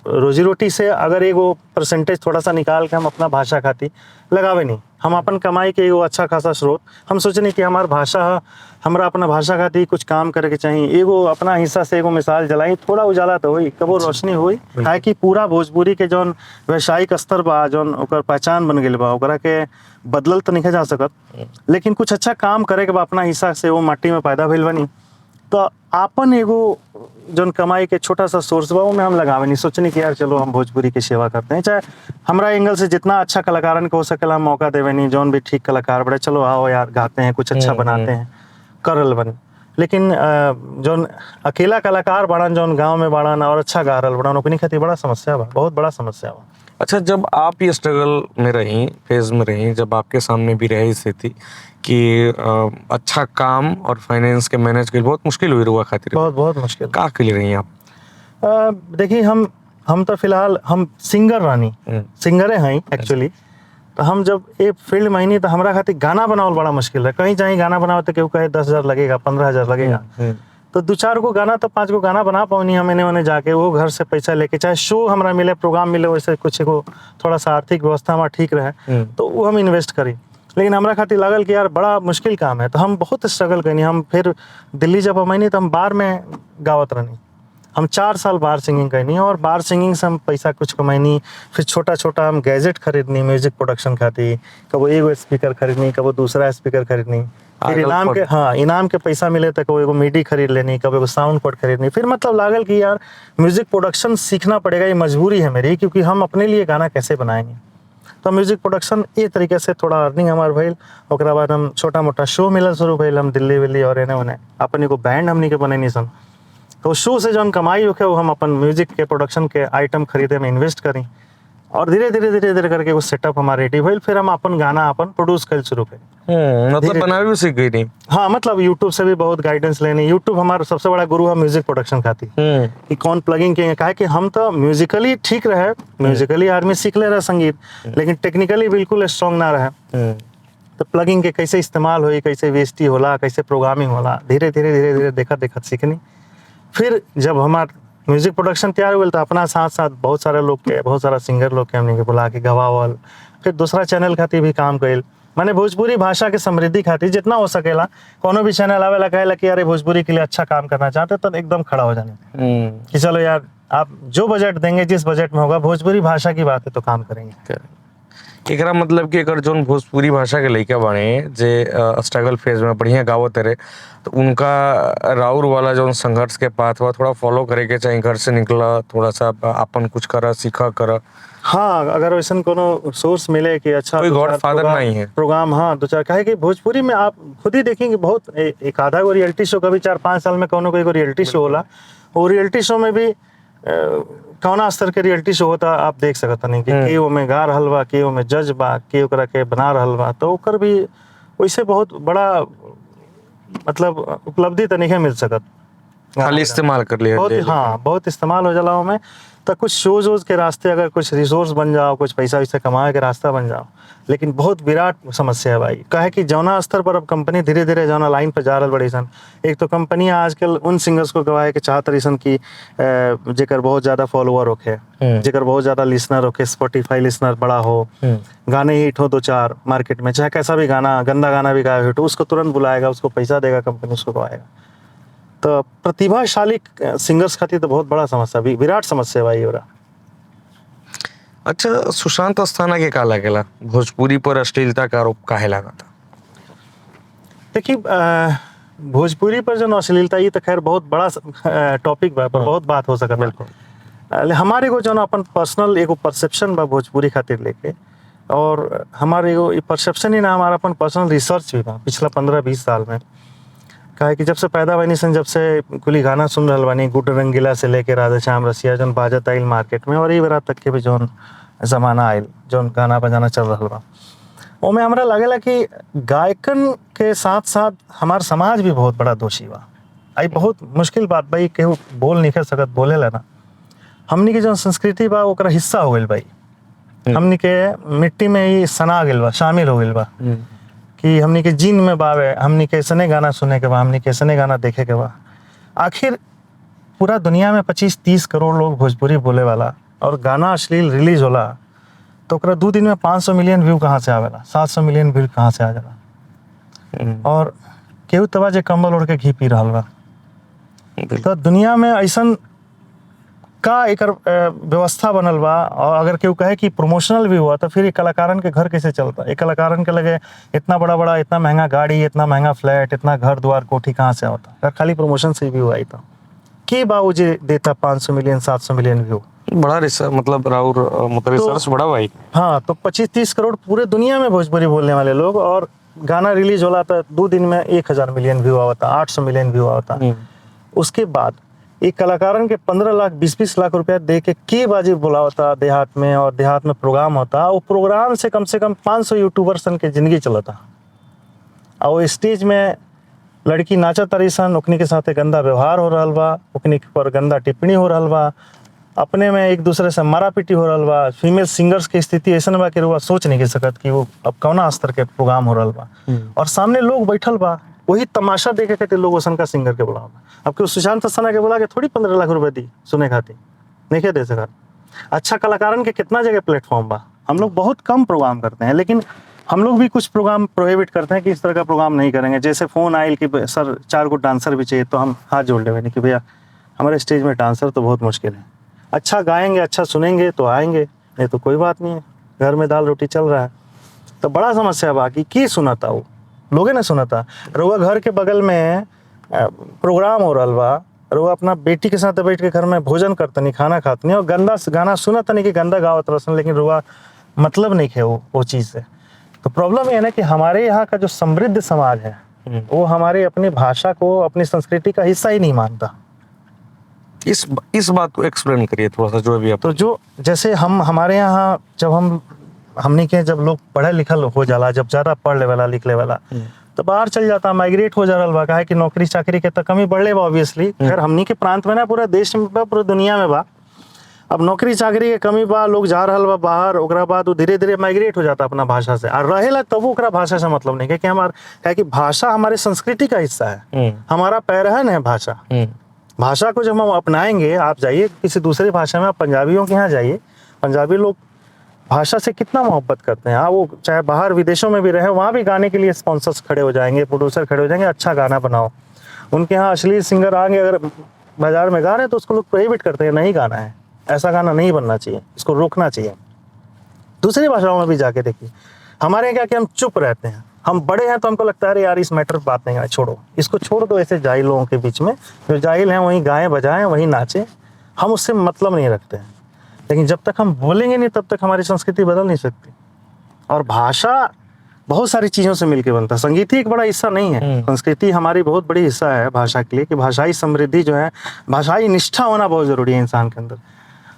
रोजी रोटी से अगर एगो परसेंटेज थोड़ा सा निकाल के हम अपना भाषा खाती लगावे नहीं, हम अपन कमाई के एगो अच्छा खासा स्रोत हम सोचनी कि हमार भाषा, हमरा अपना भाषा खाती कुछ काम करे के चाहिए। एगो अपना हिस्सा से एगो मिसाल जलाई, थोड़ा उजाला तो हुई, कबो रोशनी हुई। काहे कि पूरा भोजपुरी के जौन वैश्विक स्तर बा, जौन ओकर पहचान बन गेल बा, ओकरा के बदलल तो नहीं जा सकत, लेकिन कुछ अच्छा काम करे के बा अपना हिस्सा से, वो माटी में पैदा भइल बनी। तो आपन एगो जौन कमाई के छोटा सा सोर्स बा, वो में हम लगावे नहीं, सोचनी कि यार चलो हम भोजपुरी की सेवा करते हैं। चाहे हमरा एंगल से जितना अच्छा कलाकारन को हो सकेला हम मौका देवे नहीं, जौन भी ठीक कलाकार बड़े चलो आओ यार गाते हैं, कुछ अच्छा बनाते हैं, करल बनी। लेकिन जौन अकेला कलाकार बाड़न, जौन गाँव में बाड़न और अच्छा गा रहल बाड़न, ओकनी खातिर बड़ा समस्या बा, बहुत बड़ा समस्या बा। अच्छा, जब आप ये स्ट्रगल में रही, फेज में रही, जब आपके सामने भी रही स्थिति कि अच्छा काम और फाइनेंस के मैनेज के लिए बहुत मुश्किल हुई रुआ खातिर, बहुत मुश्किल का के लिए रही आप? देखिए हम तो फिलहाल हम सिंगर रानी सिंगरे हैं एक्चुअली। तो हम जब ये फील्ड में आई तो हमारा खातिर गाना बनावल बड़ा मुश्किल है। कहीं जाए गाना बनाओ तो केहू कहे 10,000 लगेगा, 15,000 लगेगा। तो 2-4 गो गाना तो 5 गो गाना बना पाऊनी हम इन्हें जाके, वो घर से पैसा लेके, चाहे शो हमारा मिले, प्रोग्राम मिले, वैसे कुछ को थोड़ा सा आर्थिक व्यवस्था हमारा ठीक रहे तो वो हम इन्वेस्ट करी। लेकिन हमारा खातिर लागल कि यार बड़ा मुश्किल काम है, तो हम बहुत स्ट्रगल करनी। हम फिर दिल्ली जब हम आई तो हम बार में गावत रहनी, हम 4 साल बार सिंगिंग करनी, और बार सिंगिंग से हम पैसा कुछ कमाईनी। फिर छोटा छोटा हम गैजेट खरीदनी म्यूजिक प्रोडक्शन खातिर, कबो एगो स्पीकर खरीदनी, कबो दूसरा स्पीकर खरीदनी। फिर इनाम के पैसा मिले तो कबो एगो मिडी खरीद लेनी, कबो एगो साउंड कोड खरीदनी। फिर मतलब लागल कि यार म्यूजिक प्रोडक्शन सीखना पड़ेगा, ये मजबूरी है मेरी, क्योंकि हम अपने लिए गाना कैसे बनाएंगे। तो म्यूजिक प्रोडक्शन ये तरीके से थोड़ा अर्निंग हमार भइल। ओकरा बाद हम छोटा मोटा शो मिलल शुरू भइल, हम दिल्ली विल्ली और एने ओने अपन एगो बैंड हमनी के बनैनी सन। तो शो से जौन कमाई होके वो हम अपन म्यूजिक के प्रोडक्शन के आइटम खरीदे में इन्वेस्ट करी, और धीरे धीरे करके वो सेटअप हमारा रेडी भइल। फिर हम अपन गाना अपन प्रोड्यूस कर शुरू करी। मतलब बनावे भी सीख गई नहीं? हाँ, मतलब यूट्यूब से भी बहुत गाइडेंस लेनी। यूट्यूब हमारा सबसे बड़ा गुरु है म्यूजिक प्रोडक्शन खातिर, कि कौन प्लगिंग के काहे कि हम तो म्यूजिकली ठीक रहे, म्यूजिकली आदमी सीख ले रहे संगीत, लेकिन टेक्निकली बिल्कुल स्ट्रॉन्ग ना रहे। तो प्लगिंग के कैसे इस्तेमाल हुई, कैसे वीएसटी होला, कैसे प्रोग्रामिंग होला, धीरे धीरे देखत सीखनी। फिर जब हमारा म्यूजिक प्रोडक्शन तैयार हुआ तो अपना साथ साथ बहुत सारा सिंगर लोग के हमने बुला के गवावल। फिर दूसरा चैनल खातिर भी काम कइल, माने भोजपुरी भाषा के समृद्धि खातिर जितना हो सकेला। कोनो भी चैनल आवेला कहेला कि अरे भोजपुरी के लिए अच्छा काम करना चाहते, तो एकदम खड़ा हो जाने कि चलो यार आप जो बजट देंगे, जिस बजट में होगा, भोजपुरी भाषा की बात है तो काम करेंगे। एकरा मतलब कि अगर जोन भोजपुरी भाषा के लइका बाड़े जे स्ट्रगल फेज में बढ़िया गावत रहे, तो उनका राउर वाला जोन संघर्ष के पाथ हुआ थोड़ा फॉलो करे के चाहिए। घर से निकला, थोड़ा सा अपन कुछ करा, सीखा करा। हाँ, अगर वैसा कोनो सोर्स मिले कि अच्छा कोई गॉड फादर नहीं है प्रोग्राम। हाँ, 2-4 कहे कि भोजपुरी में आप खुद ही देखेंगे बहुत एक आधा गो रियलिटी शो, कभी 4-5 साल में कोनो कोई रियलिटी शो होला। और रियलिटी शो में भी कौना स्तर के रियलिटी शो होता आप देख सकता नहीं कि के ओमे गा रहल बा, के ओमे जज बा, के ओकरा के बना रहल बा। तो ओकर भी वैसे बहुत बड़ा मतलब उपलब्धि तो नहीं मिल सकत, खाली इस्तेमाल कर लिया। बहुत हाँ, बहुत इस्तेमाल हो जाला ओमे। तो कुछ शोज वोज के रास्ते अगर कुछ रिसोर्स बन जाओ, कुछ पैसा वैसा कमाए के रास्ता बन जाओ, लेकिन बहुत विराट समस्या है भाई। कहे कि जौना स्तर पर अब कंपनी धीरे धीरे जौना लाइन पर जा रहा बड़ी सन, एक तो कंपनी आजकल उन सिंगर्स को गवाए के चाहत रही सन की जेकर बहुत ज़्यादा फॉलोअर होके, जेकर बहुत ज़्यादा लिसनर होके, स्पॉटिफाई लिसनर बड़ा हो, गाने हिट हो 2-4 मार्केट में, चाहे कैसा भी गाना, गंदा गाना भी गाया हिट हो, उसको तुरंत बुलाएगा, उसको पैसा देगा कंपनी, उसको गवाएगा। तो प्रतिभाशाली सिंगर्स खातिर तो बहुत बड़ा समस्या, विराट समस्या भाई हो रहा। अच्छा, सुशांत अस्थाना के का लगेला भोजपुरी पर अश्लीलता का आरोप काहे लगा था? देखिए, भोजपुरी पर जो अश्लीलता, ये तो खैर बहुत बड़ा टॉपिक बा, पर बहुत बात हो सकता। बिल्कुल हमारे को जो अपन पर्सनल एगो परसेप्शन बा भोजपुरी खातिर लेके, और हमारे एगो परसेप्शन ही ना, हमारा अपन पर्सनल रिसर्च भी बा पिछला 15-20 साल में। काहे कि जब से पैदा बनी सन, जब से कुली गाना सुन रहल बानी, गुड रंगीला से लेके राधे श्याम रसिया जौन बाजत आइल मार्केट में, और ये बेरा तक के भी जौन ज़माना आइल, जौन गाना बजाना चल रहल बा, ओमे हमरा लागेला कि गायकन के साथ साथ हमार समाज भी बहुत बड़ा दोषी बा। आई बहुत मुश्किल बात भाई, केहू बोल नहीं कर सकत, बोलेला ना। हमनी के जौन संस्कृति बा ओकरा हिस्सा हो गइल भाई, हमनी के मिट्टी में ही सना गइल बा, शामिल हो गइल बा कि हमनी के जीन में बावे, हमनी के ऐसने गाना सुने के बा, हमनी के ऐसने गाना देखे के बा। आखिर पूरा दुनिया में 25-30 करोड़ लोग भोजपुरी बोले वाला, और गाना अश्लील रिलीज होला तो ओकरा 2 दिन में 500 मिलियन व्यू कहाँ से आवेला, 700 मिलियन व्यू कहाँ से आ जाला, और केहू तबा जे कंबल ओढ़ के घी पी रहल बा। तो दुनिया में ऐसन का एक व्यवस्था बनल बा, और अगर केहू कहे कि प्रमोशनल भी हुआ तो फिर एक कलाकारन के घर कैसे चलता? एक कलाकारन के लगे इतना बड़ा इतना महंगा गाड़ी, इतना महंगा फ्लैट, इतना घर द्वार कोठी कहाँ से होता? अगर खाली प्रमोशन से भी हुआ ही तो के बाबू जी देता 500 मिलियन 700 मिलियन व्यू। बड़ा रिसर्च, मतलब राउर रिसर्च बड़ा भाई। हाँ, तो 25-30 करोड़ पूरे दुनिया में भोजपुरी बोलने वाले लोग, और गाना रिलीज होला तो 2 दिन में 1000 मिलियन व्यू आवता, 800 मिलियन व्यू आवता। उसके बाद एक कलाकारन के 15 लाख 20-20 लाख रुपया दे के बाजी बुलावता देहात में, और देहात में प्रोग्राम होता, वो प्रोग्राम से कम 500 यूट्यूबर्स के जिंदगी चलता, और वो स्टेज में लड़की नाचा तारी सन, ओकनी के साथ गंदा व्यवहार हो रहा बा, ओकनी पर गंदा टिप्पणी हो रहा बा, अपने में एक दूसरे से मारा पीटी हो रहा बा। फीमेल सिंगर्स की स्थिति ऐसा बा कि वो सोच नहीं सकत कि वो अब कौना स्तर के प्रोग्राम हो रहा बा, और सामने लोग बैठल बा, वही तमाशा देखे खातिर लोग ओसन का सिंगर के बुलावा। अब क्यों सुशांत अस्थाना के बुला के थोड़ी 15 लाख रुपए दी सुने खातिर, नहीं दे सकत। अच्छा कलाकारन के कितना जगह प्लेटफॉर्म बा, हम लोग बहुत कम प्रोग्राम करते हैं, लेकिन हम लोग भी कुछ प्रोग्राम प्रोहिबिट करते हैं कि इस तरह का प्रोग्राम नहीं करेंगे। जैसे फ़ोन आयल कि सर 4 गो डांसर भी चाहिए, तो हम हाथ जोड़ लेंगे कि भैया हमारे स्टेज में डांसर तो बहुत मुश्किल है, अच्छा गाएंगे, अच्छा सुनेंगे तो आएंगे, नहीं तो कोई बात नहीं है, घर में दाल रोटी चल रहा है। तो बड़ा समस्या बाकी की सुनाता, वो लोगे ना सुनाता। रुआ घर के बगल में प्रोग्राम हो रहा बा, रुआ अपना बेटी के साथ बैठ के घर में भोजन करतनी, खाना खातनी, और गंदा गाना सुनतनी कि गंदा गावत रसन, लेकिन रुआ मतलब नहीं है वो चीज़ से। तो प्रॉब्लम ये है ना कि हमारे यहाँ का जो समृद्ध समाज है वो हमारे अपनी भाषा को, अपनी संस्कृति का हिस्सा ही नहीं मानता। इस बात को एक्सप्लेन करिए थोड़ा सा, जो भी आप। तो जो जैसे हमारे यहाँ जब हमने के जब लोग पढ़े लिखल हो जाला, जब ज़्यादा पढ़ ले वाला लिख ले वाला, तो बाहर चल जाता, माइग्रेट हो जा रहा बा, काहे कि नौकरी चाकरी के तो कमी बढ़ले बा ऑब्वियसली। खैर हमनी के प्रांत में ना, पूरा देश में बा, पूरा दुनिया में बा। अब नौकरी चाकरी के कमी बा, लोग जा रहा बा बाहर, ओकरा बाद वो धीरे धीरे माइग्रेट हो जाता अपना भाषा से, और रहेला तब ओकरा भाषा से मतलब नहीं, क्योंकि है कि भाषा हमारे संस्कृति का हिस्सा है, हमारा पैरहन है भाषा। भाषा को जब हम अपनाएंगे, आप जाइए किसी दूसरी भाषा में, आप पंजाबियों के यहाँ जाइए, पंजाबी लोग भाषा से कितना मोहब्बत करते हैं। हाँ, वो चाहे बाहर विदेशों में भी रहे, वहाँ भी गाने के लिए स्पॉन्सर्स खड़े हो जाएंगे, प्रोड्यूसर खड़े हो जाएंगे, अच्छा गाना बनाओ। उनके यहाँ अश्लील सिंगर आएंगे, अगर बाजार में गा रहे हैं तो उसको लोग प्रोहिबिट करते हैं, नहीं गाना है, ऐसा गाना नहीं बनना चाहिए, इसको रोकना चाहिए। दूसरी भाषाओं में भी जाके देखिए, हमारे यहाँ क्या कि हम चुप रहते हैं, हम बड़े हैं तो हमको लगता है यार इस मैटर पर बात नहीं है, छोड़ो इसको, छोड़ दो ऐसे जाहिल लोगों के बीच में, जो जाहिल हैं वहीं गाएं बजाएं, वहीं नाचें, हम उससे मतलब नहीं रखते हैं। लेकिन जब तक हम बोलेंगे नहीं तब तक हमारी संस्कृति बदल नहीं सकती। और भाषा बहुत सारी चीज़ों से मिलकर बनता है, संगीत ही एक बड़ा हिस्सा नहीं है, संस्कृति हमारी बहुत बड़ी हिस्सा है भाषा के लिए, कि भाषाई समृद्धि जो है, भाषाई निष्ठा होना बहुत ज़रूरी है इंसान के अंदर।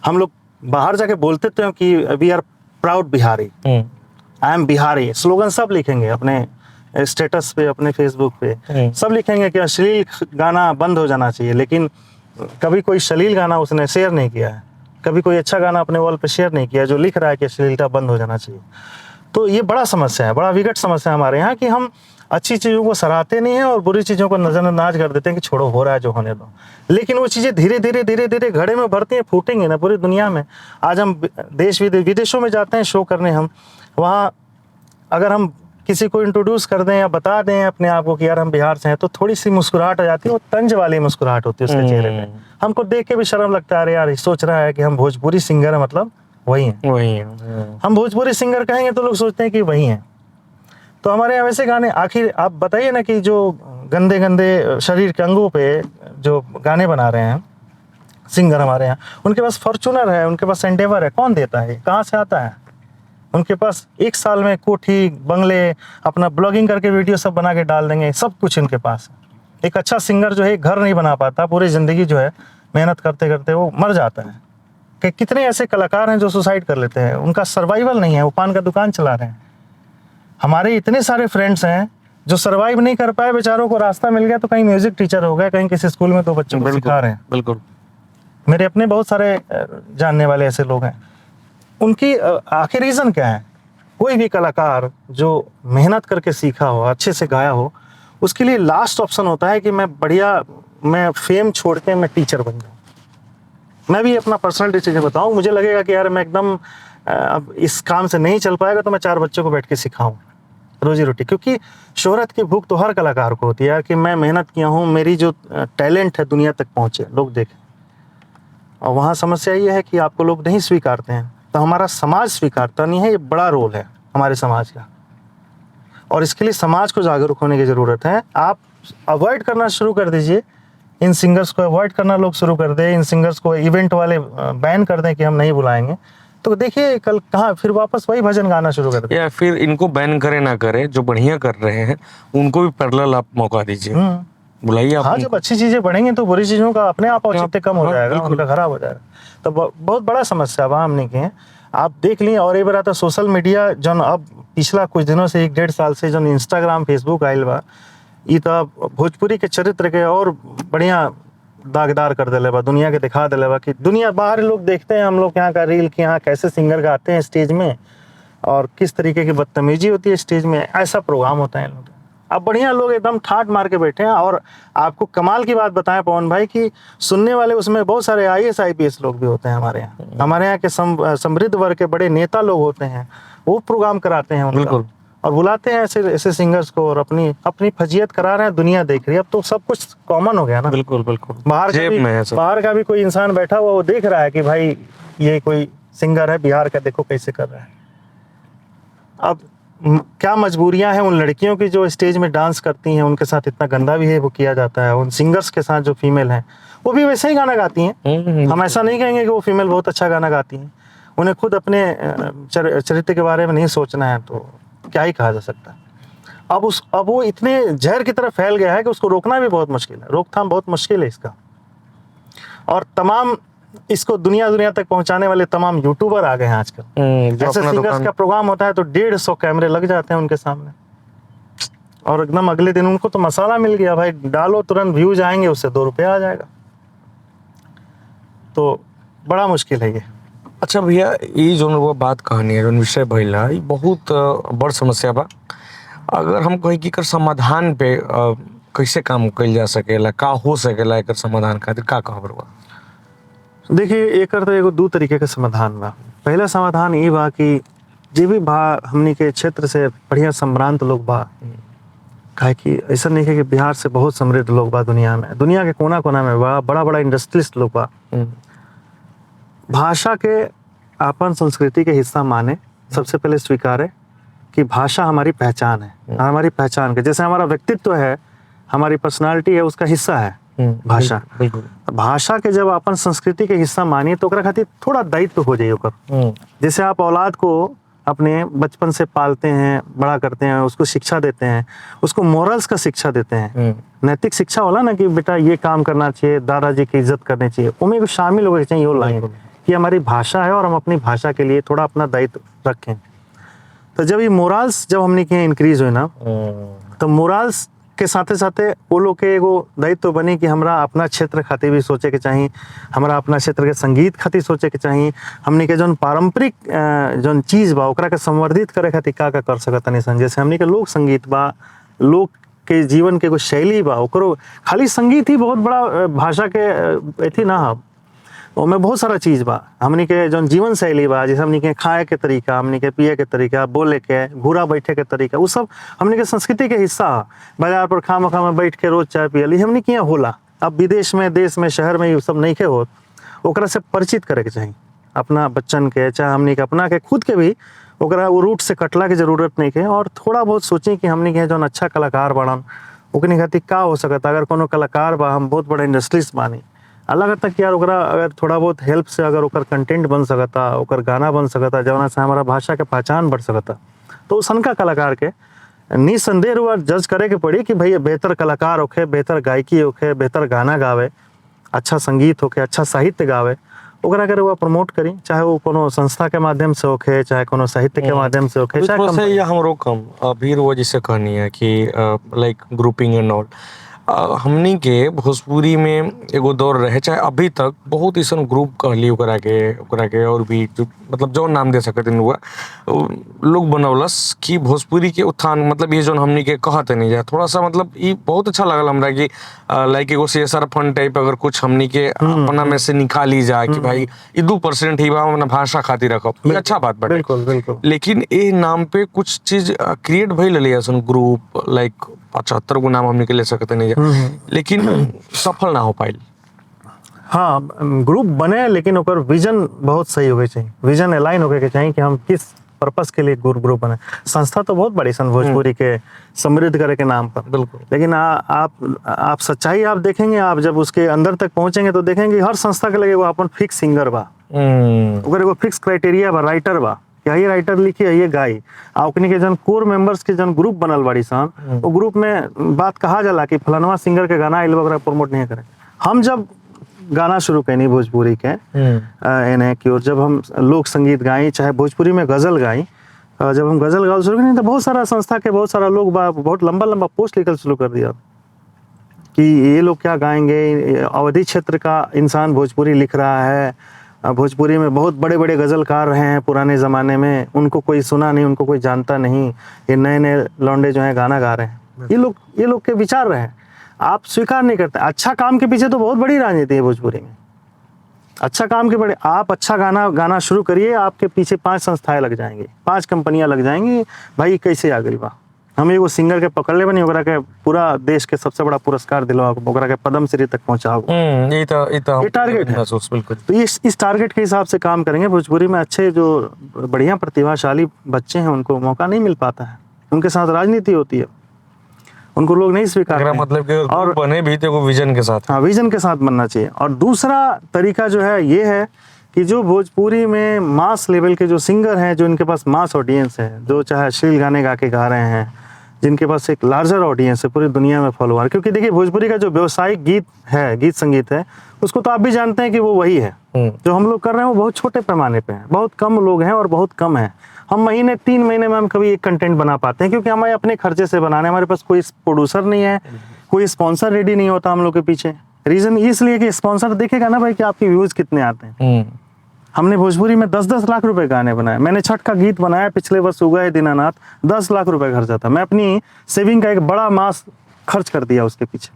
हम लोग बाहर जाके बोलते तो हैं कि we are proud Bihari, I am Bihari, slogan सब लिखेंगे अपने स्टेटस पे, अपने फेसबुक पे सब लिखेंगे कि अश्लील गाना बंद हो जाना चाहिए, लेकिन कभी कोई श्लील गाना उसने शेयर नहीं किया है, कभी कोई अच्छा गाना अपने वॉल पे शेयर नहीं किया जो लिख रहा है कि अश्लीलता बंद हो जाना चाहिए। तो ये बड़ा समस्या है, बड़ा विकट समस्या है हमारे यहाँ कि हम अच्छी चीज़ों को सराहते नहीं हैं और बुरी चीज़ों को नज़रअंदाज कर देते हैं कि छोड़ो, हो रहा है जो होने दो। लेकिन वो चीज़ें धीरे धीरे घड़े में भरती हैं, फूटेंगी ना पूरी दुनिया में। आज हम देश विदेशों में जाते हैं शो करने, हम वहाँ अगर हम किसी को इंट्रोड्यूस कर दें या बता दें अपने आप को कि यार हम बिहार से हैं, तो थोड़ी सी मुस्कुराहट आ जाती है, वो तंज वाली मुस्कुराहट होती है उसके चेहरे पे। हमको देख के भी शर्म लगता है, अरे यार सोच रहा है कि हम भोजपुरी सिंगर है, मतलब वही हैं। हम भोजपुरी सिंगर कहेंगे तो लोग सोचते हैं कि वही हैं। तो हमारे यहाँ वैसे गाने, आखिर आप बताइए ना कि जो गंदे गंदे शरीर के अंगों पे जो गाने बना रहे हैं सिंगर हमारे यहाँ, उनके पास फॉर्चूनर है, उनके पास एंडेवर है, कौन देता है, कहाँ से आता है? उनके पास एक साल में कोठी बंगले, अपना ब्लॉगिंग करके वीडियो सब बना के डाल देंगे, सब कुछ इनके पास है। एक अच्छा सिंगर जो है घर नहीं बना पाता, पूरी ज़िंदगी जो है मेहनत करते करते वो मर जाता है। कि कितने ऐसे कलाकार हैं जो सुसाइड कर लेते हैं, उनका सर्वाइवल नहीं है, वो पान का दुकान चला रहे हैं। हमारे इतने सारे फ्रेंड्स हैं जो सर्वाइव नहीं कर पाए, बेचारों को रास्ता मिल गया तो कहीं म्यूजिक टीचर हो गए, कहीं किसी स्कूल में 2 बच्चों को सिखा रहे हैं। बिल्कुल, मेरे अपने बहुत सारे जानने वाले ऐसे लोग हैं। उनकी आखिर रीज़न क्या है? कोई भी कलाकार जो मेहनत करके सीखा हो, अच्छे से गाया हो, उसके लिए लास्ट ऑप्शन होता है कि मैं फेम छोड़ के मैं टीचर बन जाऊँ। मैं भी अपना पर्सनल डिसीजन बताऊँ, मुझे लगेगा कि यार मैं एकदम अब इस काम से नहीं चल पाएगा तो मैं 4 बच्चों को बैठ के सिखाऊँ रोजी रोटी। क्योंकि शोहरत की भूख तो हर कलाकार को होती है यार, कि मैं मेहनत किया हूँ, मेरी जो टैलेंट है दुनिया तक पहुँचे, लोग देखें। और वहाँ समस्या ये है कि आपको लोग नहीं स्वीकारते हैं, तो हमारा समाज स्वीकारता नहीं है। ये बड़ा रोल है हमारे समाज का, और इसके लिए समाज को जागरूक होने की ज़रूरत है। आप अवॉइड करना शुरू कर दीजिए, इन सिंगर्स को अवॉइड करना लोग शुरू कर दें, इन सिंगर्स को इवेंट वाले बैन कर दें कि हम नहीं बुलाएंगे, तो देखिए कल कहाँ फिर वापस वही भजन गाना शुरू कर दें। या फिर इनको बैन करे ना करे, जो बढ़िया कर रहे हैं उनको भी पैरेलल आप मौका दीजिए, बुलाइए आप। हाँ, जब अच्छी चीजें बढ़ेंगे तो बुरी चीजों का अपने आप औचित्य कम हो जाएगा, उनका खराब हो जाएगा। तो बहुत बड़ा समस्या वहाँ हमने की है, आप देख लिए। और ये बार आता सोशल मीडिया जन अब पिछला कुछ दिनों से 1-1.5 साल से जन इंस्टाग्राम फेसबुक आयल बा, ये तो भोजपुरी के चरित्र के और बढ़िया दागदार कर दिले बा, दुनिया के दिखा दिले बा कि दुनिया बाहर लोग देखते हैं हम लोग यहाँ का रील कि यहाँ कैसे सिंगर गाते हैं स्टेज में और किस तरीके की बदतमीजी होती है स्टेज में, ऐसा प्रोग्राम होता है लोग। अब बढ़िया लोग एकदम ठाट मार के बैठे हैं। और आपको कमाल की बात बताएं पवन भाई कि सुनने वाले उसमें बहुत सारे IAS IPS लोग भी होते हैं हमारे यहाँ। हमारे यहाँ के समृद्ध वर्ग के बड़े नेता लोग होते हैं, वो प्रोग्राम कराते हैं उनका और बुलाते हैं ऐसे ऐसे सिंगर्स को, और अपनी फजीयत करा रहे हैं, दुनिया देख रही है। अब तो सब कुछ कॉमन हो गया ना। बिल्कुल बाहर का भी कोई इंसान बैठा हुआ वो देख रहा है कि भाई ये कोई सिंगर है बिहार का, देखो कैसे कर रहा है। अब क्या मजबूरियां हैं उन लड़कियों की जो स्टेज में डांस करती हैं, उनके साथ इतना गंदा भी है वो किया जाता है। उन सिंगर्स के साथ जो फीमेल हैं वो भी वैसे ही गाना गाती हैं। हम ऐसा नहीं कहेंगे कि वो फीमेल बहुत अच्छा गाना गाती हैं, उन्हें खुद अपने चरित्र के बारे में नहीं सोचना है तो क्या ही कहा जा सकता है। अब वो इतने जहर की तरफ फैल गया है कि उसको रोकना भी बहुत मुश्किल है, रोकथाम बहुत मुश्किल है इसका। और तमाम इसको दुनिया तक पहुंचाने वाले तमाम यूट्यूबर आ गए हैं आजकल। ऐसे सिंगर्स का प्रोग्राम होता है तो 150 कैमरे लग जाते हैं उनके सामने, और एकदम अगले दिन उनको तो मसाला मिल गया, भाई डालो तुरंत व्यूज आएंगे, उससे 2 रुपये आ जाएगा। तो बड़ा मुश्किल है ये। अच्छा भैया, ये जो वो बात कहानी है, जो विषय भइला, ये बहुत बड़ समस्या बा। अगर हम कहीं की कर समाधान पे कैसे काम कइल जा सकेला, का हो सकेला एकर समाधान खातिर का कहब बा? देखिए, एकर तो एगो 2 तरीके के समाधान बा। पहला समाधान ये बा कि जे भी बा हमनी के क्षेत्र से बढ़िया संभ्रांत लोग बा, काहे कि ऐसा नहीं है कि बिहार से बहुत समृद्ध लोग बा दुनिया में, दुनिया के कोना कोना में बा, बड़ा इंडस्ट्रियलिस्ट लोग बा। भाषा के अपन संस्कृति के हिस्सा माने, सबसे पहले स्वीकारे कि भाषा हमारी पहचान है, हमारी पहचान के जैसे हमारा व्यक्तित्व है, हमारी पर्सनालिटी है, उसका हिस्सा है भाषा। भाषा के जब अपन संस्कृति के हिस्सा मानिए तो ओकरा खातिर थोड़ा दायित्व हो जाइए ओकर। जैसे आप औलाद को अपने बचपन से पालते हैं, बड़ा करते हैं, उसको शिक्षा देते हैं, उसको मोरल्स का शिक्षा देते हैं, नैतिक शिक्षा होला ना कि बेटा ये काम करना चाहिए, दादाजी की इज्जत करनी चाहिए, उनमें भी शामिल हो चाहिए वो लाइन कि हमारी भाषा है और हम अपनी भाषा के लिए थोड़ा अपना दायित्व रखें। तो जब ये मोरल्स जब हमने के इंक्रीज हुए ना, तो मोरल्स के साथे साथे वो लोग के एगो दायित्व बनी कि हमरा अपना क्षेत्र खातिर भी सोचे के चाहिए, हमरा अपना क्षेत्र के संगीत खातिर सोचे के चाहिए, हमनी के जौन पारंपरिक जौन चीज़ बा ओकरा के संवर्धित करे खातिर का कर सकत सन। जैसे हमनी के लोक संगीत बा, लोक के जीवन के एगो शैली बा, ओकरो खाली संगीत ही बहुत बड़ा भाषा के अथी ना हो, ओमें बहुत सारा चीज़ बा। हमनी के जौन जीवन शैली बा, जैसे हमनी के खाए के तरीका, हमनी के पिए के तरीका, बोले के, घूरा बैठे के तरीका, वो सब हमनी के संस्कृति के हिस्सा है। बाजार पर खाम में बैठ के रोज चाय पियली हमनी के यहाँ होला। अब विदेश में, देश में, शहर में ये सब नहीं के होत, ओकरा से परिचित करे के चाहिए अपना बच्चन के, चाहे हमनी के अपना के खुद के भी ओकरा वो रूट से कटला के जरूरत नहीं है। और थोड़ा बहुत सोचें कि हमनी के जौन अच्छा कलाकार बाड़न ओकनी खातिर का हो सकता। अगर कोनो कलाकार बा, हम बहुत बड़ा इंडस्ट्रीज बानी, अलग तक यार ओकरा अगर थोड़ा बहुत हेल्प से अगर ओकर कंटेंट बन सकता, ओकर गाना बन सकता, जवना से हमारा भाषा के पहचान बढ़ सकता, तो उसनका कलाकार के निसंदेह हुआ जज करे के पड़ी कि भैया बेहतर कलाकार होखे, बेहतर गायकी होखे, बेहतर गाना गावे, अच्छा संगीत होखे, अच्छा साहित्य गावे, ओकरा के वो प्रमोट करी, चाहे वो कोनो संस्था के माध्यम से होखे, चाहे कोनो साहित्य के माध्यम से होखे, चाहे ये हमरो कम अभी वो जिसे कहनी है कि लाइक ग्रुपिंग एंड ऑल। हमनी के भोजपुरी में एगो दौर रहे, चाहे अभी तक बहुत ऐसा ग्रुप कहली ओकरा के और भी जो मतलब जो नाम दे सकते हुआ लोग बनौलस कि भोजपुरी के उत्थान, मतलब ये जो हमनी के कहते नहीं जाए थोड़ा सा, मतलब ये बहुत अच्छा लगल हमरा कि लाइक एगो CSR फंड टाइप अगर कुछ हमनी के अपना में से निकाली जाए कि भाई ये 2% ही बा अपना भाषा खातिर रखब, ये अच्छा बात बाटे। बिल्कुल बिल्कुल। लेकिन ए नाम पे कुछ चीज क्रिएट भइल रही है ग्रुप, लाइक 75 गो नाम हम निकले सकते नहीं है, लेकिन सफल ना हो पाइल। हाँ, ग्रुप बने लेकिन ओकर विजन बहुत सही होके चाहिए, विजन अलाइन होके के चाहिए कि हम किस पर्पस के लिए ग्रुप बने। संस्था तो बहुत बड़ी सन भोजपुरी के समृद्ध करे के नाम पर, बिल्कुल। लेकिन आप सच्चाई आप देखेंगे, आप जब उसके अंदर तक पहुंचेंगे तो देखेंगे हर संस्था के लगे वो अपन फिक्स सिंगर बा, ओकर एगो फिक्स क्राइटेरिया बा, राइटर बा, यही राइटर लिखी ये गाई। ओकनी के जन कोर मेंबर्स के जन ग्रुप बनल बाड़ी सन, वो ग्रुप में बात कहा जाला कि फलानवा सिंगर के गाना आइल बा प्रमोट नहीं करे। हम जब गाना शुरू कैनी भोजपुरी के इन्हें की, और जब हम लोक संगीत गाई, चाहे भोजपुरी में गजल गाई, जब हम गजल गाओ शुरू करें तो बहुत सारा संस्था के बहुत सारा लोग बहुत लंबा पोस्ट लिखल शुरू कर दिया कि ये लोग क्या गाएंगे, अवधि क्षेत्र का इंसान भोजपुरी लिख रहा है, भोजपुरी में बहुत बड़े बड़े गजलकार रहे हैं पुराने ज़माने में, उनको कोई सुना नहीं, उनको कोई जानता नहीं, ये नए नए लौंडे जो हैं गाना गा रहे हैं। ये लोग के विचार रहे हैं, आप स्वीकार नहीं करते। अच्छा काम के पीछे तो बहुत बड़ी राजनीति है भोजपुरी में, अच्छा काम के बड़े, आप अच्छा गाना शुरू करिए, आपके पीछे 5 संस्थाएं लग जाएंगी, 5 कंपनियां लग जाएंगी, भाई कैसे आ गई बा। हम एगो सिंगर के पकड़ ले बनी, ओकरा के पूरा देश के सबसे बड़ा पुरस्कार दिलवा, ओकरा के पद्म श्री तक पहुंचाओ, ये टारगेट है। बिल्कुल। तो इस टारगेट के हिसाब से काम करेंगे। भोजपुरी में अच्छे जो बढ़िया प्रतिभाशाली बच्चे हैं उनको मौका नहीं मिल पाता है, उनके साथ राजनीति होती है, उनको लोग नहीं स्वीकार, मतलब कि और बने भी तो विजन के साथ, हाँ विजन के साथ बनना चाहिए। और दूसरा तरीका जो है ये है कि जो भोजपुरी में मास लेवल के जो सिंगर हैं, जो इनके पास मास ऑडियंस है, जो चाहे अश्लील गाने गा के गा रहे हैं, जिनके पास एक लार्जर ऑडियंस है पूरी दुनिया में फॉलोअर, क्योंकि देखिए भोजपुरी का जो व्यवसायिक गीत संगीत है उसको तो आप भी जानते हैं कि वो वही है। जो हम लोग कर रहे हैं वो बहुत छोटे पैमाने पे है, बहुत कम लोग हैं और बहुत कम है। हम 3 महीने में हम कभी एक कंटेंट बना पाते हैं, क्योंकि हमें अपने खर्चे से बनाने, हमारे पास कोई प्रोड्यूसर नहीं है, कोई स्पॉन्सर रेडी नहीं होता हम लोग के पीछे। रीजन इसलिए कि स्पॉन्सर देखेगा ना भाई कि आपके व्यूज कितने आते हैं। हमने भोजपुरी में 10-10 लाख रुपए गाने बनाए। मैंने छठ का गीत बनाया पिछले वर्ष, उगाए दीनानाथ, 10 लाख रुपए खर्चा था। मैं अपनी सेविंग का एक बड़ा मास खर्च कर दिया उसके पीछे।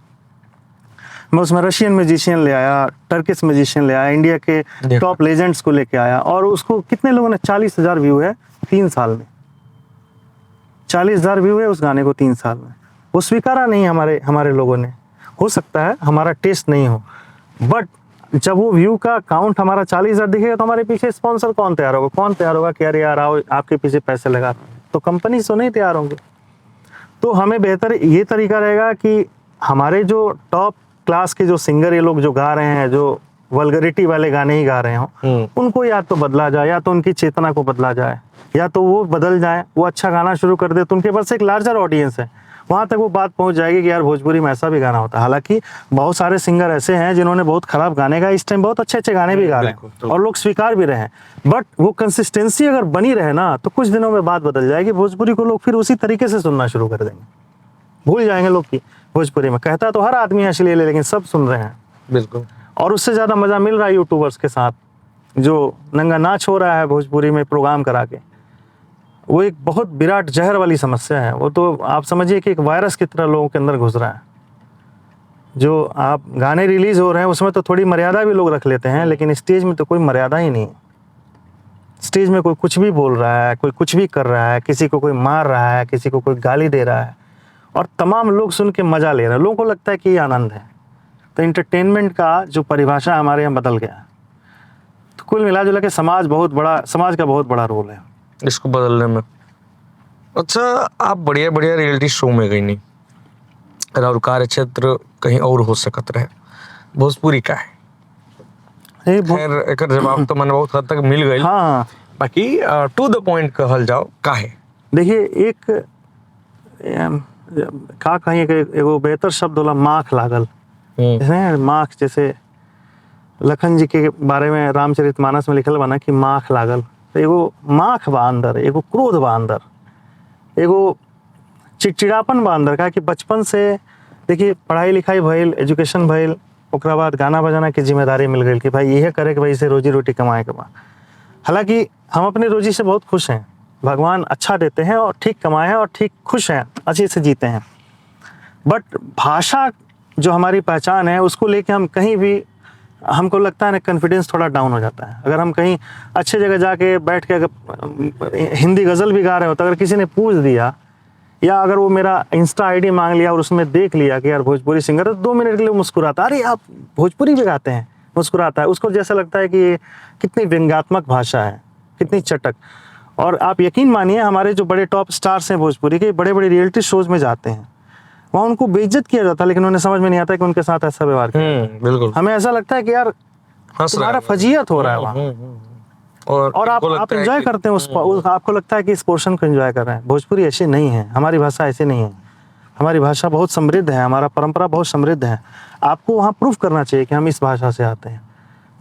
मैं उसमें रशियन म्यूजिशियन ले आया, टर्किश म्यूजिशियन ले आया, इंडिया के टॉप लेजेंड्स को लेके आया, और उसको कितने लोगों ने 40,000 व्यू है 3 साल में, 40,000 व्यू है उस गाने को 3 साल में। वो स्वीकारा नहीं हमारे लोगों ने। हो सकता है हमारा टेस्ट नहीं हो, बट जब वो व्यू का काउंट हमारा 40,000 दिखेगा तो हमारे पीछे स्पॉन्सर कौन तैयार होगा कि अरे यार आओ आपके पीछे पैसे लगा, तो कंपनी तो नहीं तैयार होंगे। तो हमें बेहतर ये तरीका रहेगा कि हमारे जो टॉप क्लास के जो सिंगर ये लोग जो गा रहे हैं, जो वल्गरिटी वाले गाने ही गा रहे हों, उनको या तो बदला जाए, या तो उनकी चेतना को बदला जाए, या तो वो बदल जाए, वो अच्छा गाना शुरू कर दे, तो उनके पास एक लार्जर ऑडियंस है, वहाँ तक वो बात पहुँच जाएगी कि यार भोजपुरी में ऐसा भी गाना होता है। हालांकि बहुत सारे सिंगर ऐसे हैं जिन्होंने बहुत खराब गाने गाए, इस टाइम बहुत अच्छे गाने भी गा रहे हैं और लोग स्वीकार भी रहे हैं, बट वो कंसिस्टेंसी अगर बनी रहे ना तो कुछ दिनों में बात बदल जाएगी, भोजपुरी को लोग फिर उसी तरीके से सुनना शुरू कर देंगे। भूल जाएंगे लोग की भोजपुरी में। कहता तो हर आदमी है अश्लील है, लेकिन सब सुन रहे हैं। बिल्कुल। और उससे ज़्यादा मज़ा मिल रहा है यूट्यूबर्स के साथ, जो नंगा नाच हो रहा है भोजपुरी में प्रोग्राम करा के। वो एक बहुत विराट जहर वाली समस्या है। वो तो आप समझिए कि एक वायरस की तरह लोगों के अंदर घुस रहा है। जो आप गाने रिलीज़ हो रहे हैं उसमें तो थोड़ी मर्यादा भी लोग रख लेते हैं, लेकिन स्टेज में तो कोई मर्यादा ही नहीं। स्टेज में कोई कुछ भी बोल रहा है, कोई कुछ भी कर रहा है, किसी को कोई मार रहा है, किसी को कोई गाली दे रहा है, और तमाम लोग सुन के मज़ा ले रहे हैं। लोगों को लगता है कि ये आनंद है। तो इंटरटेनमेंट का जो परिभाषा हमारे यहाँ बदल गया है। तो कुल मिला जुला के समाज का बहुत बड़ा रोल है इसको बदलने में। अच्छा, आप बढ़िया बढ़िया रियलिटी शो में गई नहीं, और कार्य क्षेत्र कहीं और हो सकत रहे, भोजपुरी का है। खैर एक जवाब तो मैंने बहुत हद तक मिल गई। हाँ, बाकी टू द पॉइंट कहल जाओ का है। देखिए, एक का कहीं एगो बेहतर शब्द होला माख लागल। जैसे माख, जैसे लखन जी के बारे में रामचरितमानस में लिखल बना कि माख लागल। तो एगो माख बा अंदर, एगो क्रोध बा अंदर, एगो चिड़चिड़ापन बा अंदर का। कि बचपन से देखिए पढ़ाई लिखाई भइल, एजुकेशन भइल, ओकरा बाद गाना बजाना की जिम्मेदारी मिल गई कि भाई यह करे कि भाई इसे रोजी रोटी कमाए के बा। हालांकि हम अपनी रोजी से बहुत खुश हैं, भगवान अच्छा देते हैं और ठीक कमाए हैं और ठीक खुश हैं, अच्छे से जीते हैं। बट भाषा जो हमारी पहचान है उसको लेके हम कहीं भी, हमको लगता है ना, कॉन्फिडेंस थोड़ा डाउन हो जाता है। अगर हम कहीं अच्छे जगह जाके बैठ के अगर हिंदी गज़ल भी गा रहे हो तो अगर किसी ने पूछ दिया, या अगर वो मेरा इंस्टा आईडी मांग लिया और उसमें देख लिया कि यार भोजपुरी सिंगर है, तो 2 मिनट के लिए मुस्कुराता, अरे आप भोजपुरी भी गाते हैं, मुस्कुराता है। उसको जैसा लगता है कि ये कितनी व्यंग्यात्मक भाषा है, कितनी चटक। और आप यकीन मानिए, हमारे जो बड़े टॉप स्टार्स हैं भोजपुरी के, बड़े बड़े रियलिटी शोज़ में जाते हैं, वहाँ उनको बेइज्जत किया जाता है, लेकिन उन्हें समझ में नहीं आता कि उनके साथ ऐसा व्यवहार किया। बिल्कुल। हमें ऐसा लगता है कि यार तुम्हारा फजीयत हो रहा है वहाँ, और आप एंजॉय करते हैं उस आपको लगता है कि इस पोर्शन को एंजॉय कर रहे हैं। भोजपुरी ऐसी नहीं है, हमारी भाषा ऐसी नहीं है। हमारी भाषा बहुत समृद्ध है, हमारा परंपरा बहुत समृद्ध है। आपको वहाँ प्रूफ करना चाहिए कि हम इस भाषा से आते हैं।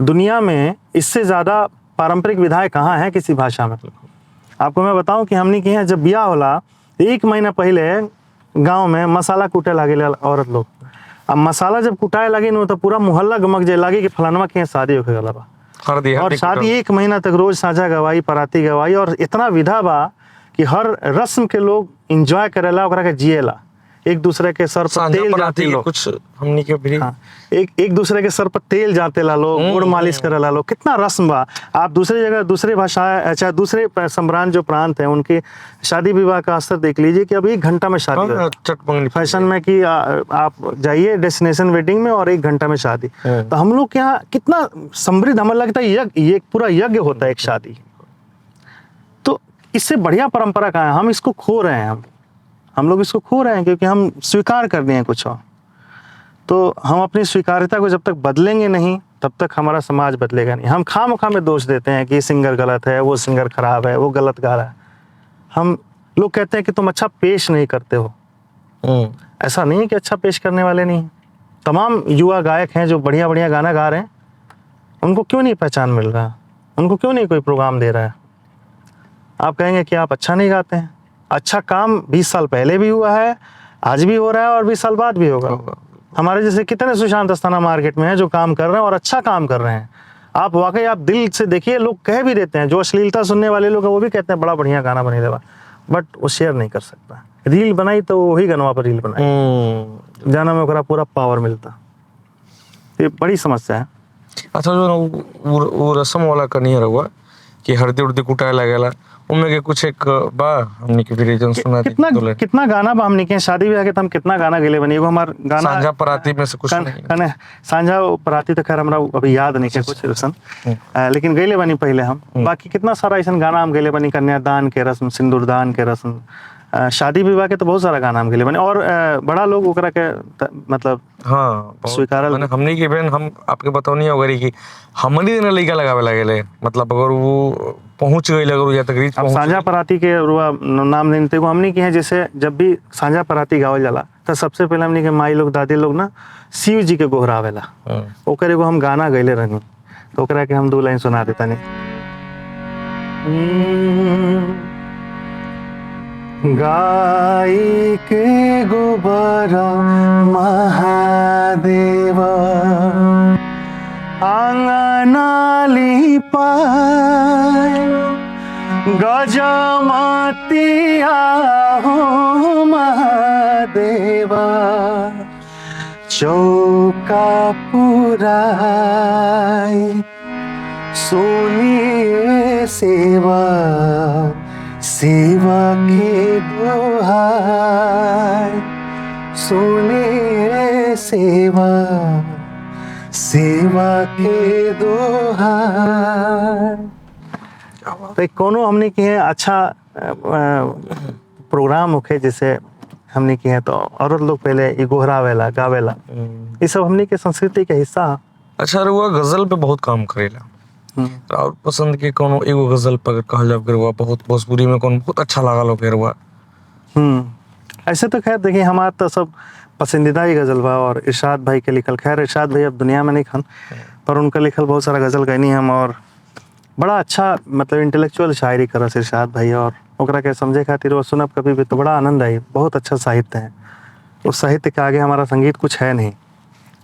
दुनिया में इससे ज़्यादा पारंपरिक विधाएं कहाँ हैं किसी भाषा में। आपको मैं बताऊं कि हमने की यहाँ जब ब्याह होला 1 महीना पहले गांव में मसाला कूटे लागे औरत लोग। अब मसाला जब कुटाए लगे न तो पूरा मोहल्ला गमक जाए लगे कि फलानवा के यहाँ शादी होके गला बा। और शादी 1 महीना तक रोज साझा गवाई, पराती गवाई, और इतना विधा बा कि हर रस्म के लोग इंजॉय करेला, ओकरा के जिएला। एक दूसरे के सर पर तेल जाते लोग, कुछ हमनी के भी एक दूसरे के सर पर तेल जाते ला लोग, गुड़ मालिश करेला लोग। कितना रस्म बा। आप दूसरी जगह, दूसरे भाषा, चाहे दूसरे सम्रांत जो प्रांत हैं, उनके शादी विवाह का असर देख लीजिए कि अब 1 घंटा में शादी, फैशन में कि आप जाइए डेस्टिनेशन वेडिंग में और 1 घंटा में शादी। तो हम लोग के यहाँ कितना समृद्ध, हमें लगता है ये पूरा यज्ञ होता है एक शादी। तो इससे बढ़िया परंपरा कहाँ है? हम इसको खो रहे हैं। हम लोग इसको खो रहे हैं क्योंकि हम स्वीकार कर रहे हैं कुछ और। तो हम अपनी स्वीकार्यता को जब तक बदलेंगे नहीं, तब तक हमारा समाज बदलेगा नहीं। हम खामखा में दोष देते हैं कि ये सिंगर गलत है, वो सिंगर खराब है, वो गलत गा रहा है। हम लोग कहते हैं कि तुम अच्छा पेश नहीं करते हो। ऐसा नहीं है कि अच्छा पेश करने वाले नहीं। तमाम युवा गायक हैं जो बढ़िया बढ़िया गाना गा रहे हैं, उनको क्यों नहीं पहचान मिल रहा? उनको क्यों नहीं कोई प्रोग्राम दे रहा है? आप कहेंगे कि आप अच्छा नहीं गाते हैं। अच्छा काम 20 साल पहले भी हुआ है, आज भी हो रहा है और 20 साल बाद भी होगा। हमारे जैसे कितने सुशांत अस्थाना मार्केट में हैं जो काम कर रहे हैं और अच्छा काम कर रहे हैं। आप वाकई आप दिल से देखिए, लोग कह भी देते हैं, जो अश्लीलता सुनने वाले लोग हैं वो भी कहते हैं बड़ा बढ़िया गाना बने देवा, बट वो शेयर नहीं कर सकता। रील बनाई तो वही गनवा पर रील बनाई, जाना में ओकरा पूरा पावर मिलता। ये बड़ी समस्या है। अच्छा, जो वो रस्म वाला करनी है रहुआ कि हरदी उर्दी कुटाए लगेला, उनमें के कुछ एक बा हमने के रीजन सुना थी। कितना गाना बा हमने के शादी ब्याह के हम कितना गाना गेले बनी। एगो हमार गाना सांझा पराती में से कुछ नहीं, सांझा पराती तो खैर हमरा अभी याद नहीं के कुछ रसन, लेकिन गईले बनी पहले हम। बाकी कितना सारा ऐसा गाना हम गईले बनी, कन्यादान के रस्म, सिंदूरदान के रस्म, शादी विवाह के तो बहुत सारा गाना हम गईले बनी। और बड़ा लोग ओकरा के मतलब स्वीकारल। हमने के बहन हम आपके बताओ नहीं होगा कि हमनी दिन लइका लगावे लागेले, मतलब अगर वो पहुंच गई अगर या तक रीच। अब सांझा पराती के रुआ नाम देते को हमने की है, जैसे जब भी सांझा पराती गावल जाला तो सबसे पहले हमने के माई लोग दादी लोग ना शिव जी के गोहरावेला, ओकरे को हम गाना गईले रहनी। तो ओकरा के हम 2 लाइन सुना देता नहीं। गाय के गोबर महादेव आंगनाली पाय गजमतिया हो महादेव चौका पुराय सुनिए सेवा सेवा के दोहाय सुनिए सेवा सेवा के दोहाय। तो कोनो हमने की है अच्छा प्रोग्राम होके जैसे हमने की है तो औरत लोग पहले ये गोहरावेला गावेला ये सब हमने के संस्कृति के हिस्सा। अच्छा रुआ गजल पे बहुत काम करेला और पसंद के कोनो एगो गजल पर कहल जाब रुआ बहुत भोजपुरी में कोनो बहुत अच्छा लागल हो के रुआ। ऐसे तो खैर देखिए हमारा तो सब पसंदीदा ही गजल बा और इरशाद भाई के लिखल, खैर इरशाद भाई अब दुनिया में नहीं खन पर उनका लिखल बहुत सारा गजल गैनी हम और बड़ा अच्छा मतलब इंटेलेक्चुअल शायरी करस इरशाद भाई और ओकरा के समझे खातिर वो सुनब कभी भी तो बड़ा आनंद आई। बहुत अच्छा साहित्य है, उस साहित्य के आगे हमारा संगीत कुछ है नहीं।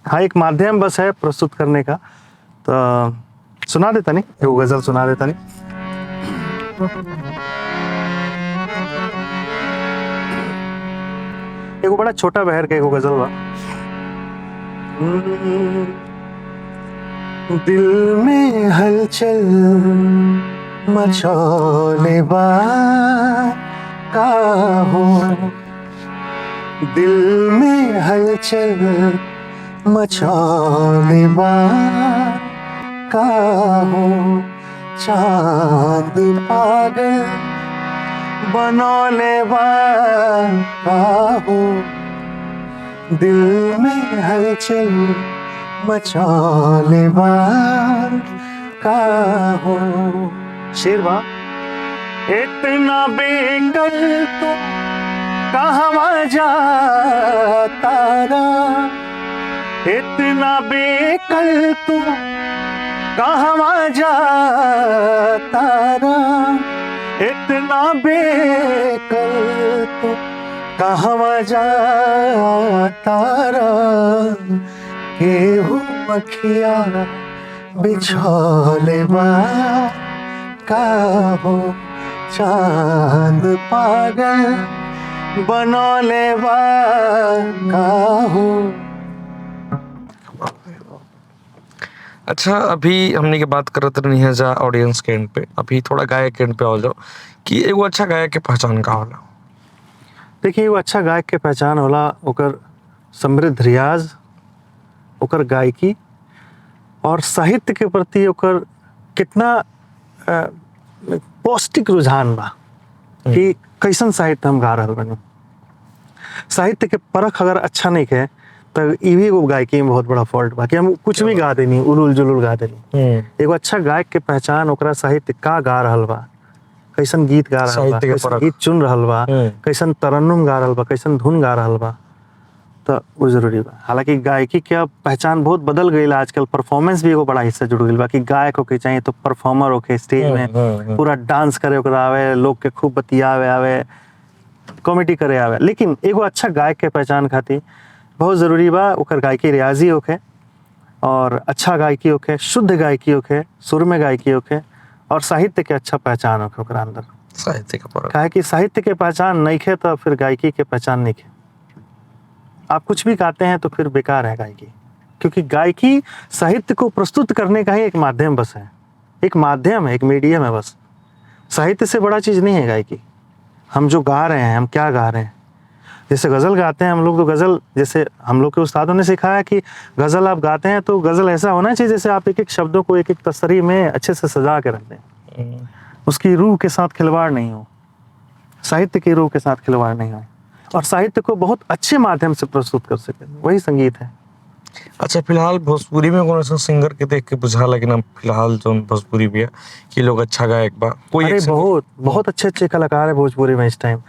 हाँ एक माध्यम बस है प्रस्तुत करने का। तो सुना देता नहीं वो गजल सुना देता नहीं। एगो बड़ा छोटा बहर के एगो गजल बा। दिल में हलचल मचौले बा का हो दिल में हलचल मचौले बा का हो चांद पागल बनौले बा का हो दिल में हलचल मचौले बा का हो। शेर बा इतना बेकल तो कहवा जाता रा इतना बेकल तो कहवा जाता रा इतना बेकल तो कहवा जाता रा केहू मखिया बिछौले बा का हो चांद पागल बनौले बा का हो। अच्छा अभी हमने की बात करत रही है जा ऑडियंस के एंड पे, अभी थोड़ा गायक के एंड पे आ जाओ कि एगो अच्छा गायक के पहचान का होला। देखिए एगो अच्छा गायक के पहचान होला ओकर समृद्ध रियाज, ओकर गायकी और साहित्य के प्रति ओकर कितना पौष्टिक रुझान बा कि कैसन साहित्य हम गा रहल बानी। साहित्य के परख अगर अच्छा नहीं है तो ये भी एगो गायकी में बहुत बड़ा फॉल्ट बा कि हम कुछ भी गा देनी उलुल जुलुल गा देनी। एगो अच्छा गायक के पहचान ओकरा साहित्य का गा रहल बा, कैसन गीत गा रहल बा, कैसन गीत चुन रहल बा, कैसन तरन्नुम गा रहल बा, कैसन धुन गा रहल बा, तो वो जरूरी बा। हालांकि गायकी के अब पहचान बहुत बदल गई आजकल, परफॉर्मेंस भी एगो बड़ा हिस्सा जुड़ गई बा कि गायक होके चाहिए तो परफॉर्मर होके स्टेज में पूरा डांस करे ओकरा आवे, लोग के खूब बतियावे आवे, कॉमेडी करे आवे। लेकिन एगो अच्छा गायक के पहचान खातिर बहुत जरूरी बा ओकर गायकी रियाजी होके और अच्छा गायकी होके, शुद्ध गायकी होके, सुर में गायकी होके और साहित्य के अच्छा पहचान होके ओकरा अंदर। साहित्य का परख काहे कि साहित्य के पहचान नहीं है तो फिर गायकी के पहचान नहीं है। आप कुछ भी गाते हैं तो फिर बेकार है गायकी, क्योंकि गायकी साहित्य को प्रस्तुत करने का ही एक माध्यम बस है, एक माध्यम है, एक मीडियम है बस। साहित्य से बड़ा चीज़ नहीं है गायकी। हम जो गा रहे हैं, हम क्या गा रहे हैं। जैसे गज़ल गाते हैं हम लोग तो गज़ल, जैसे हम लोग के उस्तादों ने सिखाया कि गज़ल आप गाते हैं तो गज़ल ऐसा होना चाहिए जैसे आप एक एक शब्दों को एक एक तसरी में अच्छे से सजा के रख दें, उसकी रूह के साथ खिलवाड़ नहीं हो, साहित्य की रूह के साथ खिलवाड़ नहीं हो और साहित्य को बहुत अच्छे माध्यम से प्रस्तुत कर सके, वही संगीत है। अच्छा फिलहाल भोजपुरी में कौन सा सिंगर के देख के बुझा लगे ना फिलहाल जो भोजपुरी भी है कि लोग अच्छा गायक बा कोई? अरे बहुत अच्छे अच्छे कलाकार है भोजपुरी में इस टाइम।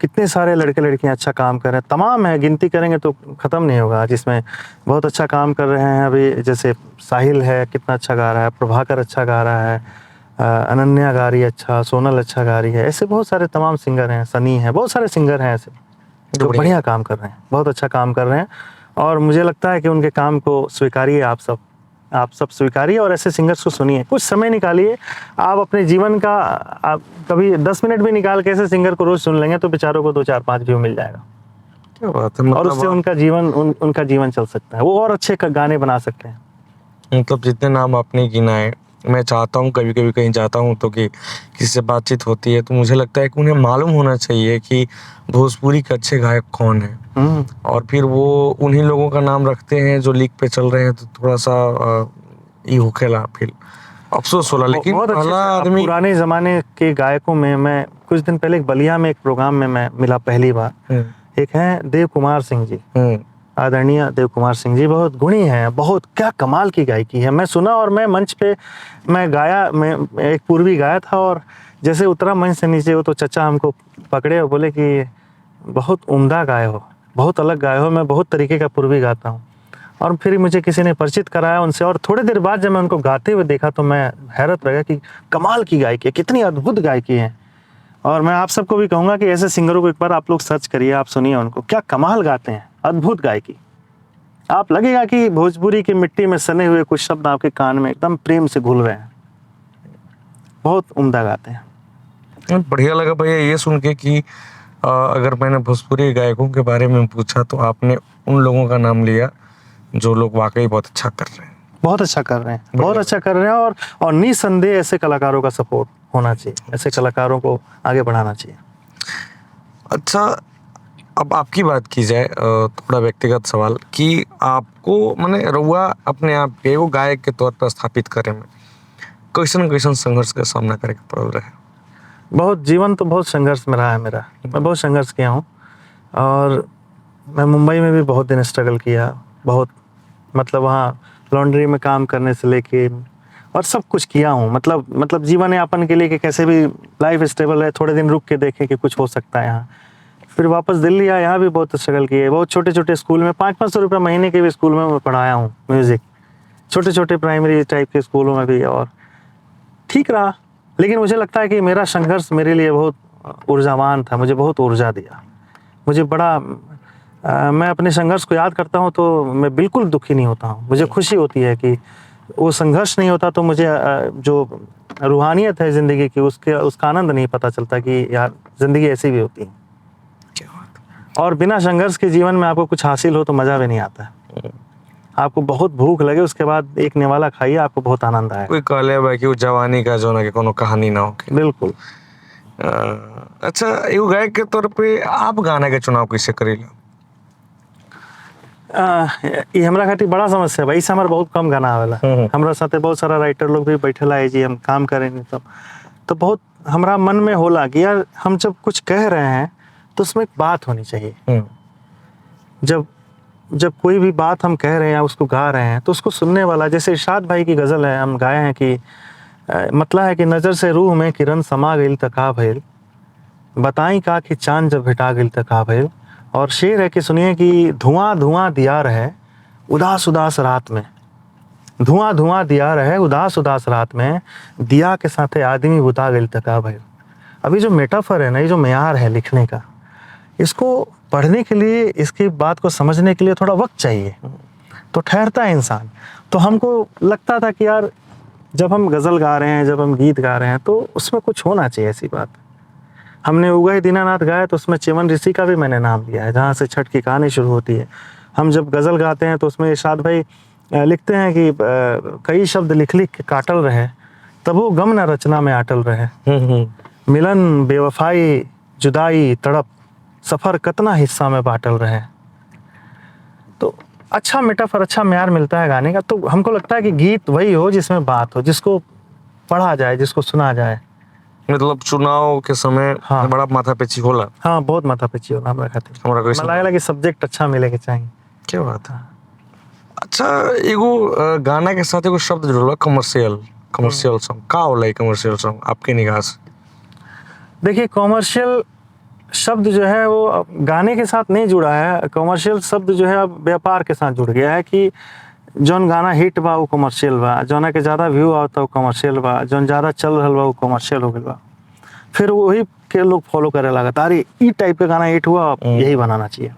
कितने सारे लड़के लड़कियां अच्छा काम कर रहे हैं, तमाम है, गिनती करेंगे तो खत्म नहीं होगा, जिसमें बहुत अच्छा काम कर रहे हैं। अभी जैसे साहिल है, कितना अच्छा गा रहा है, प्रभाकर अच्छा गा रहा है, अनन्या गा रही है अच्छा, सोनल अच्छा गा रही है, ऐसे बहुत सारे तमाम सिंगर हैं, सनी है, बहुत सारे सिंगर हैं ऐसे जो बढ़िया काम कर रहे हैं, बहुत अच्छा काम कर रहे हैं। और मुझे लगता है कि उनके काम को स्वीकारिए आप सब स्वीकारिए और ऐसे सिंगर्स को सुनिए, कुछ समय निकालिए। आप अपने जीवन का आप कभी 10 मिनट भी निकाल के ऐसे सिंगर को रोज सुन लेंगे तो बेचारों को 2-4-5 व्यू मिल जाएगा। क्या बात है, और मतलब उससे उनका जीवन चल सकता है, वो और अच्छे गाने बना सकते हैं। मतलब जितने नाम आपने गिनाए, मैं चाहता हूँ कभी कभी कहीं जाता हूँ तो कि किसी से बातचीत होती है तो मुझे लगता है कि उन्हें मालूम होना चाहिए कि भोजपुरी के अच्छे गायक कौन हैं, और फिर वो उन्हीं लोगों का नाम रखते हैं जो लीक पे चल रहे हैं, तो थोड़ा सा ये होखेला फिर अफसोस होला। लेकिन बहुत अच्छे पहला से आदमी पुराने जमाने के गायकों में मैं कुछ दिन पहले एक बलिया में एक प्रोग्राम में मैं मिला पहली बार। एक है देव कुमार सिंह जी, आदरणीय देव कुमार सिंह जी, बहुत गुणी हैं, बहुत क्या कमाल की गायकी है। मैं सुना और मैं मंच पे मैं गाया, मैं एक पूर्वी गाया था और जैसे उतरा मंच से नीचे, वो तो चचा हमको पकड़े और बोले कि बहुत उम्दा गाए हो, बहुत अलग गाए हो, मैं बहुत तरीके का पूर्वी गाता हूँ। और फिर मुझे किसी ने परिचित कराया उनसे, और थोड़ी देर बाद जब मैं उनको गाते हुए देखा तो मैं हैरत रह गया कि कमाल की गायकी है, कितनी अद्भुत गायकी है। और मैं आप सबको भी कहूँगा कि ऐसे सिंगरों को एक बार आप लोग सर्च करिए, आप सुनिए उनको, क्या कमाल गाते हैं, अद्भुत गायकी। आप लगेगा कि भोजपुरी की मिट्टी में सने हुए कुछ शब्द आपके कान में एकदम प्रेम से घुल रहे हैं, बहुत उम्दा गाते हैं। बढ़िया लगा भैया ये सुन के कि अगर मैंने भोजपुरी गायकों के बारे में पूछा तो आपने उन लोगों का नाम लिया जो लोग वाकई बहुत अच्छा कर रहे हैं, बहुत अच्छा कर रहे हैं, बहुत अच्छा कर रहे हैं। और निसंदेह ऐसे कलाकारों का सपोर्ट होना चाहिए, ऐसे कलाकारों को आगे बढ़ाना चाहिए। अच्छा, अब आपकी बात की जाए, थोड़ा व्यक्तिगत सवाल कि आपको माने रउआ अपने आप के एगो गायक के तौर पर स्थापित करे में कैसन कैसन संघर्ष का सामना करे के पड़ल रहे? बहुत जीवन तो बहुत संघर्ष में रहा है मेरा, मैं बहुत संघर्ष किया हूँ। और मैं मुंबई में भी बहुत दिन स्ट्रगल किया, बहुत मतलब वहाँ लॉन्ड्री में काम करने से लेके और सब कुछ किया हूँ, मतलब जीवन यापन के लिए कि कैसे भी लाइफ स्टेबल है, थोड़े दिन रुक के देखें कि कुछ हो सकता है यहाँ। फिर वापस दिल्ली आया, यहाँ भी बहुत स्ट्रगल किए, बहुत छोटे छोटे स्कूल में 500-500 रुपये महीने के भी स्कूल में मैं पढ़ाया हूँ म्यूज़िक, छोटे छोटे प्राइमरी टाइप के स्कूलों में भी, और ठीक रहा। लेकिन मुझे लगता है कि मेरा संघर्ष मेरे लिए बहुत ऊर्जावान था, मुझे बहुत ऊर्जा दिया, मुझे बड़ा मैं अपने संघर्ष को याद करता हूँ तो मैं बिल्कुल दुखी नहीं होता हूँ, मुझे खुशी होती है कि वो संघर्ष नहीं होता तो मुझे जो रूहानियत है ज़िंदगी की उसका आनंद नहीं पता चलता कि यार ज़िंदगी ऐसी भी होती है। क्या बात। और बिना संघर्ष के जीवन में आपको कुछ हासिल हो तो मज़ा भी नहीं आता है। आपको बहुत भूख लगे उसके बाद एक निवाला खाइए, आपको बहुत आनंद आए। कोई कहले बा कि वो जवानी का जो ना कि कोनो कहानी ना हो। बिल्कुल। अच्छा, एगो गायक के तौर पे आप गाना के चुनाव कैसे करेला? ये हमरा खातिर बड़ा समस्या भाई, इससे हमारा बहुत कम गाना आवेला। हमरा साथे बहुत सारा राइटर लोग भी बैठेला है जी, हम काम करेंगे तो बहुत हमरा मन में होला कि यार हम जब कुछ कह रहे हैं तो उसमें एक बात होनी चाहिए। जब कोई भी बात हम कह रहे हैं या उसको गा रहे हैं तो उसको सुनने वाला, जैसे इरशाद भाई की गज़ल है, हम गाए हैं कि मतलब है कि नज़र से रूह में किरण समा गइल त का भइल, बताई का कि चांद जब भेटा गइल त का भइल। और शेर है कि सुनिए कि धुआं धुआं दिया रहे उदास उदास रात में, धुआं धुआं दिया रहे उदास उदास रात में, दिया के साथे आदमी बुता गइल त का भइल। अभी जो मेटाफर है ना, ये जो मेयार है लिखने का, इसको पढ़ने के लिए, इसकी बात को समझने के लिए थोड़ा वक्त चाहिए, तो ठहरता है इंसान। तो हमको लगता था कि यार जब हम गज़ल गा रहे हैं, जब हम गीत गा रहे हैं तो उसमें कुछ होना चाहिए, ऐसी बात। हमने उगए दीनानाथ गाया तो उसमें च्यवन ऋषि का भी मैंने नाम लिया है, जहाँ से छठ की कहानी शुरू होती है। हम जब गज़ल गाते हैं तो उसमें इरशाद भाई लिखते हैं कि कई शब्द लिख लिख के काटल रहे, तब वो गम न रचना में आटल रहे, मिलन बेवफाई जुदाई तड़प, सफ़र कतना हिस्सा में बाटल रहे। तो अच्छा मेटाफर, अच्छा म्यार मिलता है गाने का। तो हमको लगता है कि गीत वही हो जिसमें बात हो, जिसको पढ़ा जाए, जिसको सुना जाए। मतलब चुनाव के समय हाँ, बड़ा माथापेची होला। हाँ बहुत माथापेची होला हमरा खातिर। हमरा कैसे मला लागला कि सब्जेक्ट अच्छा मिले के चाहिए। क्या बात है। अच्छा, एगो गाना के साथ एगो शब्द जुड़ल बा, कमर्शियल सॉन्ग। का होला कमर्शियल सॉन्ग आपके निगाह से? देखिए, कॉमर्शियल शब्द जो है वो गाने के साथ नहीं जुड़ा है, कॉमर्शियल शब्द जो है अब व्यापार के साथ जुड़ गया है कि जौन गाना हिट बा वो कमर्शियल बा, जौना के ज़्यादा व्यू आवता वो कमर्शियल बा, जौन ज़्यादा चल रहल बा वो कमर्शियल हो गइल बा। फिर वही के लोग फॉलो करे लागत, अरे ई टाइप के गाना हिट हुआ, यही बनाना चाहिए।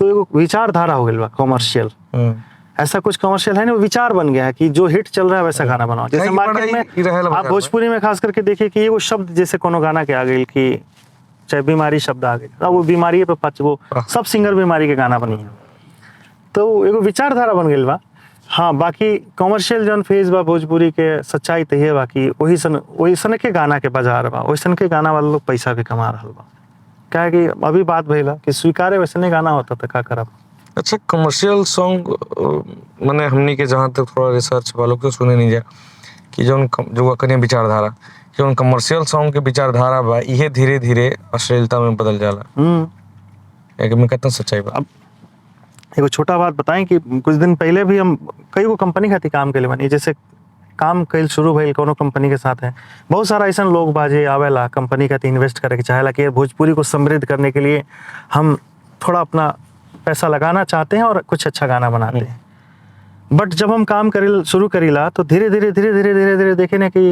तो एगो विचारधारा हो गइल बा कमर्शियल। ऐसा कुछ कमर्शियल है नहीं, वो विचार बन गया है कि जो हिट चल रहा है वैसा गाना बनाओ। जैसे मार्केट में आप भोजपुरी में खास करके देखिए कि एगो शब्द जैसे कोनो गाना के आ गई कि चाहे बीमारी शब्द आ गई, अब वो बीमारी पे वो सब सिंगर बीमारी के गाना बनी है, तो एगो विचारधारा बन गई बा। हाँ, बाकी कमर्शियल जौन फेज बा भोजपुरी के सच्चाई तो ये बा कि वही सन के गाना के बाजार बा, वही सन के गाना वाले लोग पैसा भी कमा रहल बा। क्या है कि अभी बात भइला कि स्वीकारे वैसने गाना होता तो का करब। अच्छा, कमर्शियल सॉन्ग मैंने हमनी के जहाँ तक थोड़ा रिसर्च वालों को सुने नहीं जा कि जो कने विचारधारा कि कमर्शियल सॉन्ग के विचारधारा बा इहे धीरे धीरे अश्लीलता में बदल जाला। एक में कहता सच्चाई बा। अब एगो छोटा बात बताएं कि कुछ दिन पहले भी हम कई गो कंपनी खातिर काम के लिए बनी, जैसे काम कल शुरू भइल कोनो कंपनी के साथ है, बहुत सारा ऐसा लोग बाजे आवेला कंपनी खातिर इन्वेस्ट करे के चाहेला कि भोजपुरी को समृद्ध करने के लिए हम थोड़ा अपना पैसा लगाना चाहते हैं और कुछ अच्छा गाना बनाते हैं। बट जब हम काम शुरू करीला तो धीरे धीरे देखे ना कि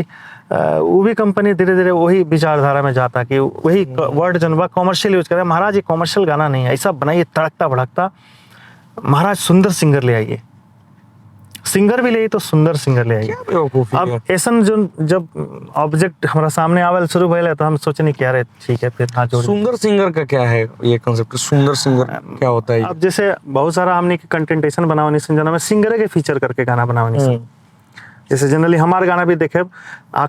वो भी कंपनी धीरे धीरे वही विचारधारा में जाता कि वही वर्ड जनवा कॉमर्शियल यूज करे। महाराज ये कॉमर्शियल गाना नहीं है, ऐसा बनाइए तड़कता भड़कता, महाराज सुंदर सिंगर ले आइए, सिंगर भी ले तो सुंदर सिंगर ले आइए। अब ऐसा जो जब ऑब्जेक्ट हमारा सामने आवल शुरू भइल तो हम सोचने क्या रहे ठीक है फिर हाँ जोड़। सुंदर सिंगर का क्या है ये कांसेप्ट, सुंदर सिंगर क्या होता है? अब जैसे बहुत सारा हमने कंटेंटेशन बनावनी जना में सिंगर के फीचर करके गाना बनावनी। जैसे जनरली हमारे गाना भी देखे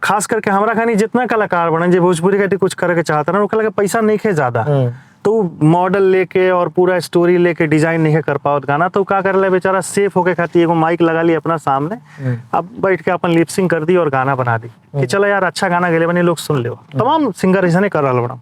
खास करके हमारा खानी जितना कलाकार बने जो भोजपुरी का कुछ करे के चाहता ना वो पैसा नहीं खे ज्यादा, तो मॉडल लेके और पूरा स्टोरी लेके डिजाइन नहीं कर पाओ गाना, तो क्या कर ले बेचारा सेफ होके खाती एगो माइक लगा ली अपना सामने, अब बैठ के अपन लिपसिंग कर दी और गाना बना दी कि चलो यार अच्छा गाना गेले बने लोग सुन ले। तमाम सिंगर ऐसा कर रहा बड़ा।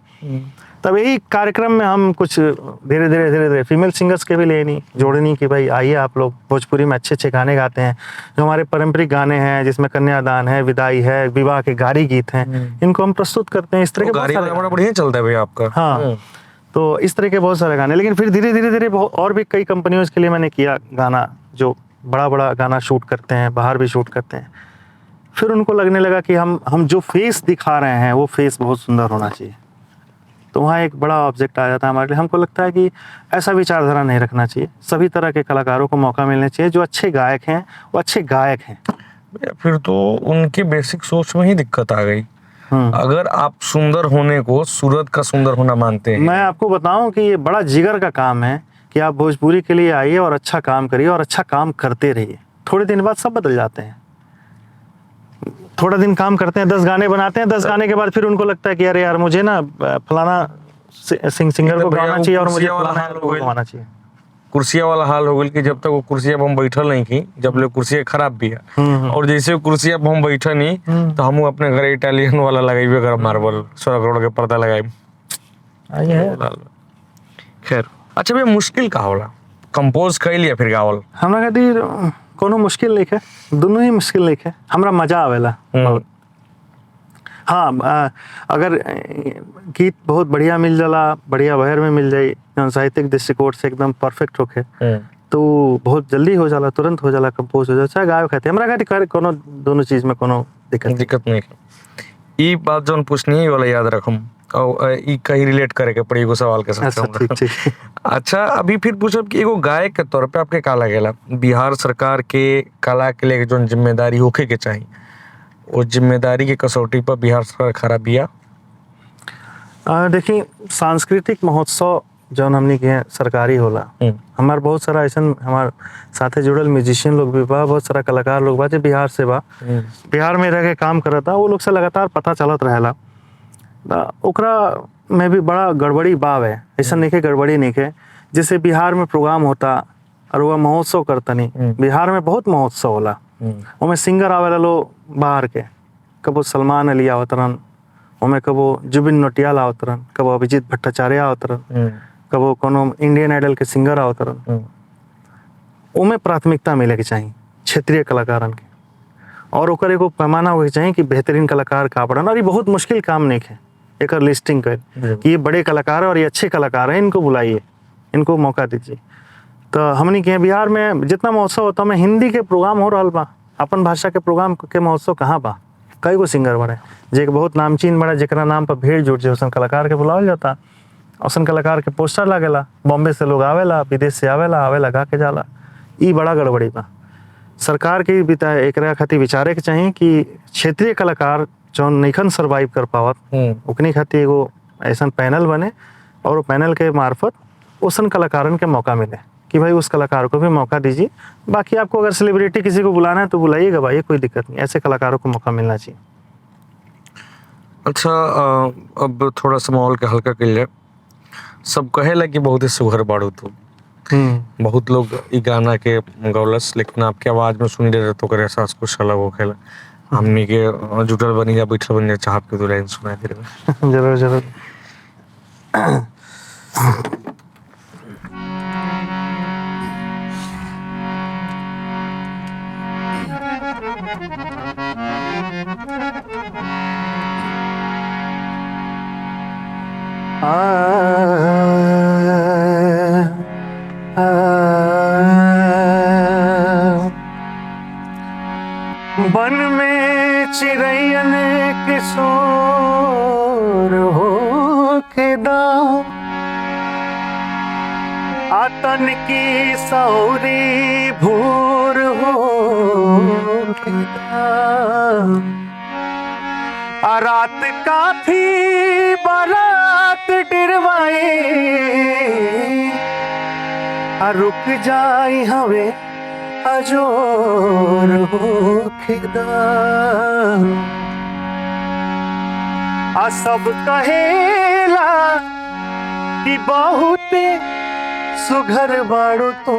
तब यही कार्यक्रम में हम कुछ धीरे धीरे फीमेल सिंगर्स के भी लेनी जोड़नी कि भाई आइए आप लोग भोजपुरी में अच्छे गाने गाते हैं, जो हमारे पारंपरिक गाने हैं जिसमें कन्यादान है, विदाई है, विवाह के गारी गीत हैं, इनको हम प्रस्तुत करते हैं। इस तरह के बड़ा बढ़िया चलता है भाई आपका। हाँ, तो इस तरह के बहुत सारे गाने। लेकिन फिर धीरे धीरे और भी कई कंपनियों के लिए मैंने किया गाना, जो बड़ा गाना शूट करते हैं, बाहर भी शूट करते हैं। फिर उनको लगने लगा कि हम जो फेस दिखा रहे हैं वो फेस बहुत सुंदर होना चाहिए, तो वहाँ एक बड़ा ऑब्जेक्ट आ जाता है हमारे लिए। हमको लगता है कि ऐसा विचारधारा नहीं रखना चाहिए, सभी तरह के कलाकारों को मौका मिलना चाहिए, जो अच्छे गायक हैं वो अच्छे गायक हैं। फिर तो उनकी बेसिक सोच में ही दिक्कत आ गई। अगर आप सुंदर होने को सूरत का सुंदर होना मानते हैं, मैं आपको बताऊं कि ये बड़ा जिगर का काम है कि आप भोजपुरी के लिए आइए और अच्छा काम करिए और अच्छा काम करते रहिए। थोड़े दिन बाद सब बदल जाते हैं। थोड़ा दिन काम करते हैं, 10 गाने बनाते हैं, 10 गाने के बाद फिर उनको लगता है कि अरे यार मुझे ना फलाना सिंगर को गाना चाहिए और मुझे फलाना को गाना चाहिए। कुर्सिया वाला हाल हो गया कि जब तक वो कुर्सिया पर हम बैठल नहीं की, जब ले कुर्सिया खराब भी है, और जैसे कुर्सिया पर हम बैठे नहीं तो हम अपने घर इटालियन वाला लगाइबे कर, मार्बल 16 करोड़ के पर्दा लगाई। खैर, अच्छा भैया मुश्किल का होला कंपोज कर लिया फिर गावल? हमरा खातिर कोनो मुश्किल नहीं है, दोनों ही मुश्किल नहीं है, हमरा मजा आवेला। हाँ, अगर गीत बहुत बढ़िया मिल जाला, बढ़िया बहर में मिल जाए, साहित्यिक दृष्टिकोण से एकदम परफेक्ट होके, तो बहुत जल्दी हो जाला, तुरंत हो जाला, कंपोज हो जाला। चाहे गाय खाते हमरा खातिर कोनो दोनों चीज में कोनो दिक्कत नहीं है। ई बात जो पूछनी है वाला याद रखम और ई कहीं रिलेट करे के पड़ी एगो सवाल के साथ। अच्छा, अभी फिर पूछब कि एगो गायक के तौर पे आपके का लगेला बिहार सरकार के कला के लिए जो जिम्मेदारी होके के चाहिए, वो जिम्मेदारी के कसौटी पर बिहार सरकार खरा बिया? देखिए, सांस्कृतिक महोत्सव जो हमने के सरकारी होला, हमार बहुत सारा ऐसा हमार साथे जुड़ल म्यूजिशियन लोग भी बा, बहुत सारा कलाकार लोग बा जो बिहार से बा, बिहार में रह के काम करता, वो लोग से लगातार पता चलत रहेला। ओकरा में भी बड़ा गड़बड़ी बाव है, ऐसा नहीं के गड़बड़ी नहीं के। जैसे बिहार में प्रोग्राम होता और वह महोत्सव करता नहीं, बिहार में बहुत महोत्सव होला, उनमें सिंगर आवेला लो बाहर के, कबो सलमान अली आवतरन, उनमें कबो जुबिन नौटियाल आवतरन, कबो अभिजीत भट्टाचार्य आवतरन, कबो कोनो इंडियन आइडल के सिंगर आवतरन। उनमें प्राथमिकता मिले के चाहिए क्षेत्रीय कलाकारन के, और ओकर एगो पैमाना होके चाहिए कि बेहतरीन कलाकार का पड़न। और ये बहुत मुश्किल काम नहीं है एक लिस्टिंग कर कि ये बड़े कलाकार है और ये अच्छे कलाकार हैं, इनको बुलाइए, इनको मौका दीजिए। तो हमनी के बिहार में जितना महोत्सव होता में हिंदी के प्रोग्राम हो रहा बा, अपन भाषा के प्रोग्राम के महोत्सव कहाँ बा? कई गो सिंगर बड़े जे बहुत नामचीन बड़ा, जरा नाम पर भीड़ जुट जाए, कलाकार के बुलावल जाता, औसन कलाकार के पोस्टर लागेला, बॉम्बे से लोग आवेला, विदेश से आवेला गा के जाला। ई बड़ा गड़बड़ी बा। सरकार के भी एकरा खातिर विचारे के चाहिए कि क्षेत्रीय कलाकार जौन नइखन सर्वाइव कर पावत ओकनी खातिर एगो ऐसा पैनल बने और वो पैनल के मार्फत ओसन कलाकारन के मौका मिले कि भाई उस कलाकार को भी मौका दीजिए। बाकी आपको अगर सेलिब्रिटी किसी को बुलाना है तो बुलाइएगा भाई, कोई दिक्कत नहीं, ऐसे कलाकारों को मौका मिलना चाहिए। अच्छा, अब थोड़ा सा माहौल के हल्का कर ले। सब कहेला कि बहुत ही सुघर बाड़ू तू, बहुत लोग ई गाना के गौलस, लेकिन आपके आवाज में सुन रहे तो करे एहसास कुछ अलग हो खेला। हमनी के जुटल बनी या बैठल बनी चाहत के दो लाइन सुनाई दे रहे। जरूर जरूर। बन में चिड़ैयन के शोर हो के दाओ, आतन की सौरी भोर हो के दाओ, रात काफी बारात डिरवाए, रुक जाई हवे अजोर हो खुदा। सब कहेला कि बहुत सुघर बाड़ू तो,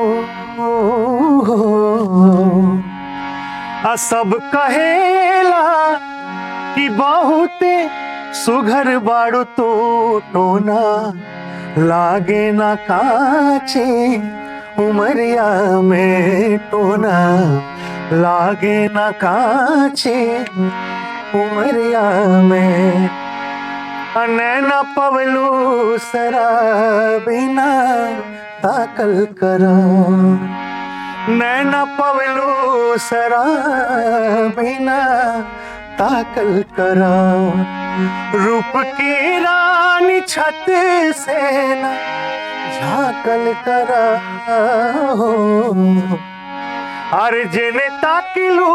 सब कहेला कि बहुत सुघर बाड़ू तो, टोना लागे ना काचे उमरिया में, टोना लागे ना काचे उमरिया में, नैना पवलू शराबिना ताकल करा, नैना पवलू शराबिना ताकल करा, रूप की रानी छत से ना झाकल करा, अरे जेने ताकिलू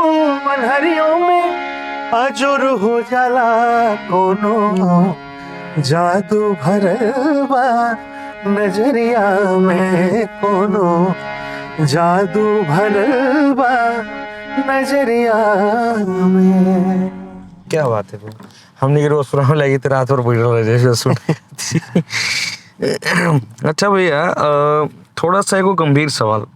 मनहरियों में अजुर हो जाला कोनो, जादू भरल बा नजरिया में कोनो, जादू भरल बा नजरिया में। क्या बात है, हमने के रोज सुनाने लगी तो रात भर बैठ रहे जैसे सुन। अच्छा भैया, थोड़ा सा एगो गंभीर सवाल।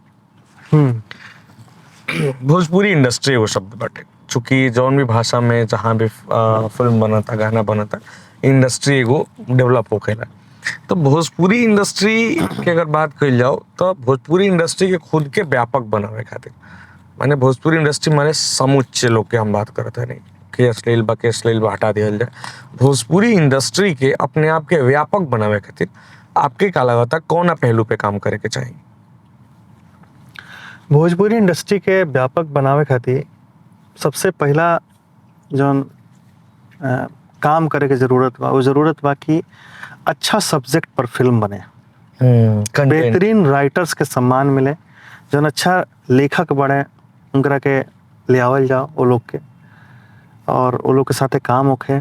भोजपुरी इंडस्ट्री वो शब्द बाटे, चूंकि जौन भी भाषा में जहाँ भी फिल्म बनता, गाना बनता, इंडस्ट्री एगो डेवलप होखेला। तो भोजपुरी इंडस्ट्री के अगर बात कही जाओ तो भोजपुरी इंडस्ट्री के खुद के व्यापक बनावे खातिर, माने भोजपुरी इंडस्ट्री माने समुच्चय लोग के हम बात करते हैं, नहीं कि अश्लील बा के अश्लील बा हटा दिया जाए। भोजपुरी इंडस्ट्री के अपने आप के व्यापक बनावे खातिर आपके क्या लगता कौन पहलू पे काम करे के चाहिए? भोजपुरी इंडस्ट्री के व्यापक बनावे खातिर सबसे पहला जौन काम करे के जरूरत बा, वो जरूरत बा कि अच्छा सब्जेक्ट पर फिल्म बने, बेहतरीन राइटर्स के सम्मान मिले, जौन अच्छा लेखक बने उनकरा के ले आवल जाओ वो लोग के, और वो लोग के साथे काम होखे,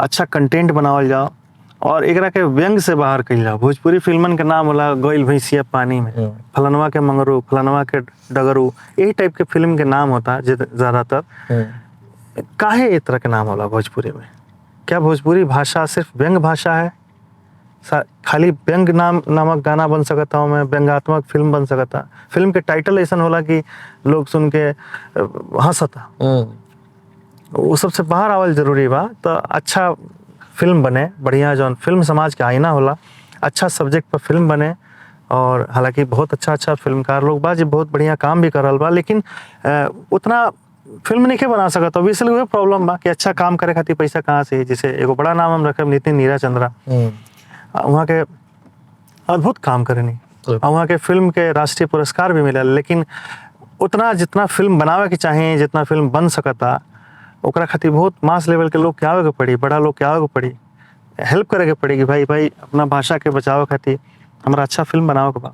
अच्छा कंटेंट बनावल जाओ और एकरा के व्यंग से बाहर कइल जाओ। भोजपुरी फिल्मन के नाम होला गइल भैंसिया पानी में, फलनवा के मंगरू, फलनवा के डगरू, यही टाइप के फिल्म के नाम होता ज्यादातर। काहे इस तरह के नाम होला भोजपुरी में? क्या भोजपुरी भाषा सिर्फ व्यंग भाषा है? खाली व्यंग नामक गाना बन सकता हूँ मैं, व्यंगात्मक फिल्म बन सकता, फिल्म के टाइटल ऐसा होला कि लोग सुन के हंसता, वो सबसे बाहर आवल जरूरी बा। तो अच्छा फिल्म बने, बढ़िया जौन फिल्म समाज के आईना होला, अच्छा सब्जेक्ट पर फिल्म बने। और हालांकि बहुत अच्छा फिल्मकार लोग बा जो बहुत बढ़िया काम भी करल बा, लेकिन उतना फिल्म नहीं बना सकता। ऑब्वियसली वही प्रॉब्लम बा कि अच्छा काम करे खातिर पैसा कहाँ से। जैसे एगो बड़ा नाम हम रखे नितिन नीरा चंद्रा, वहाँ के अद्भुत काम करेनी, और वहाँ के फिल्म के राष्ट्रीय पुरस्कार भी मिलल। लेकिन उतना जितना फिल्म बनावे के चाहे, जितना फिल्म बन सकता, ओकरा खातिर बहुत मास लेवल के लोग के आवे के पड़ी, बड़ा लोग के आवे के पड़ी, हेल्प करे के पड़ी कि भाई अपना भाषा के बचावे खातिर हमारा अच्छा फिल्म बनावे के बा।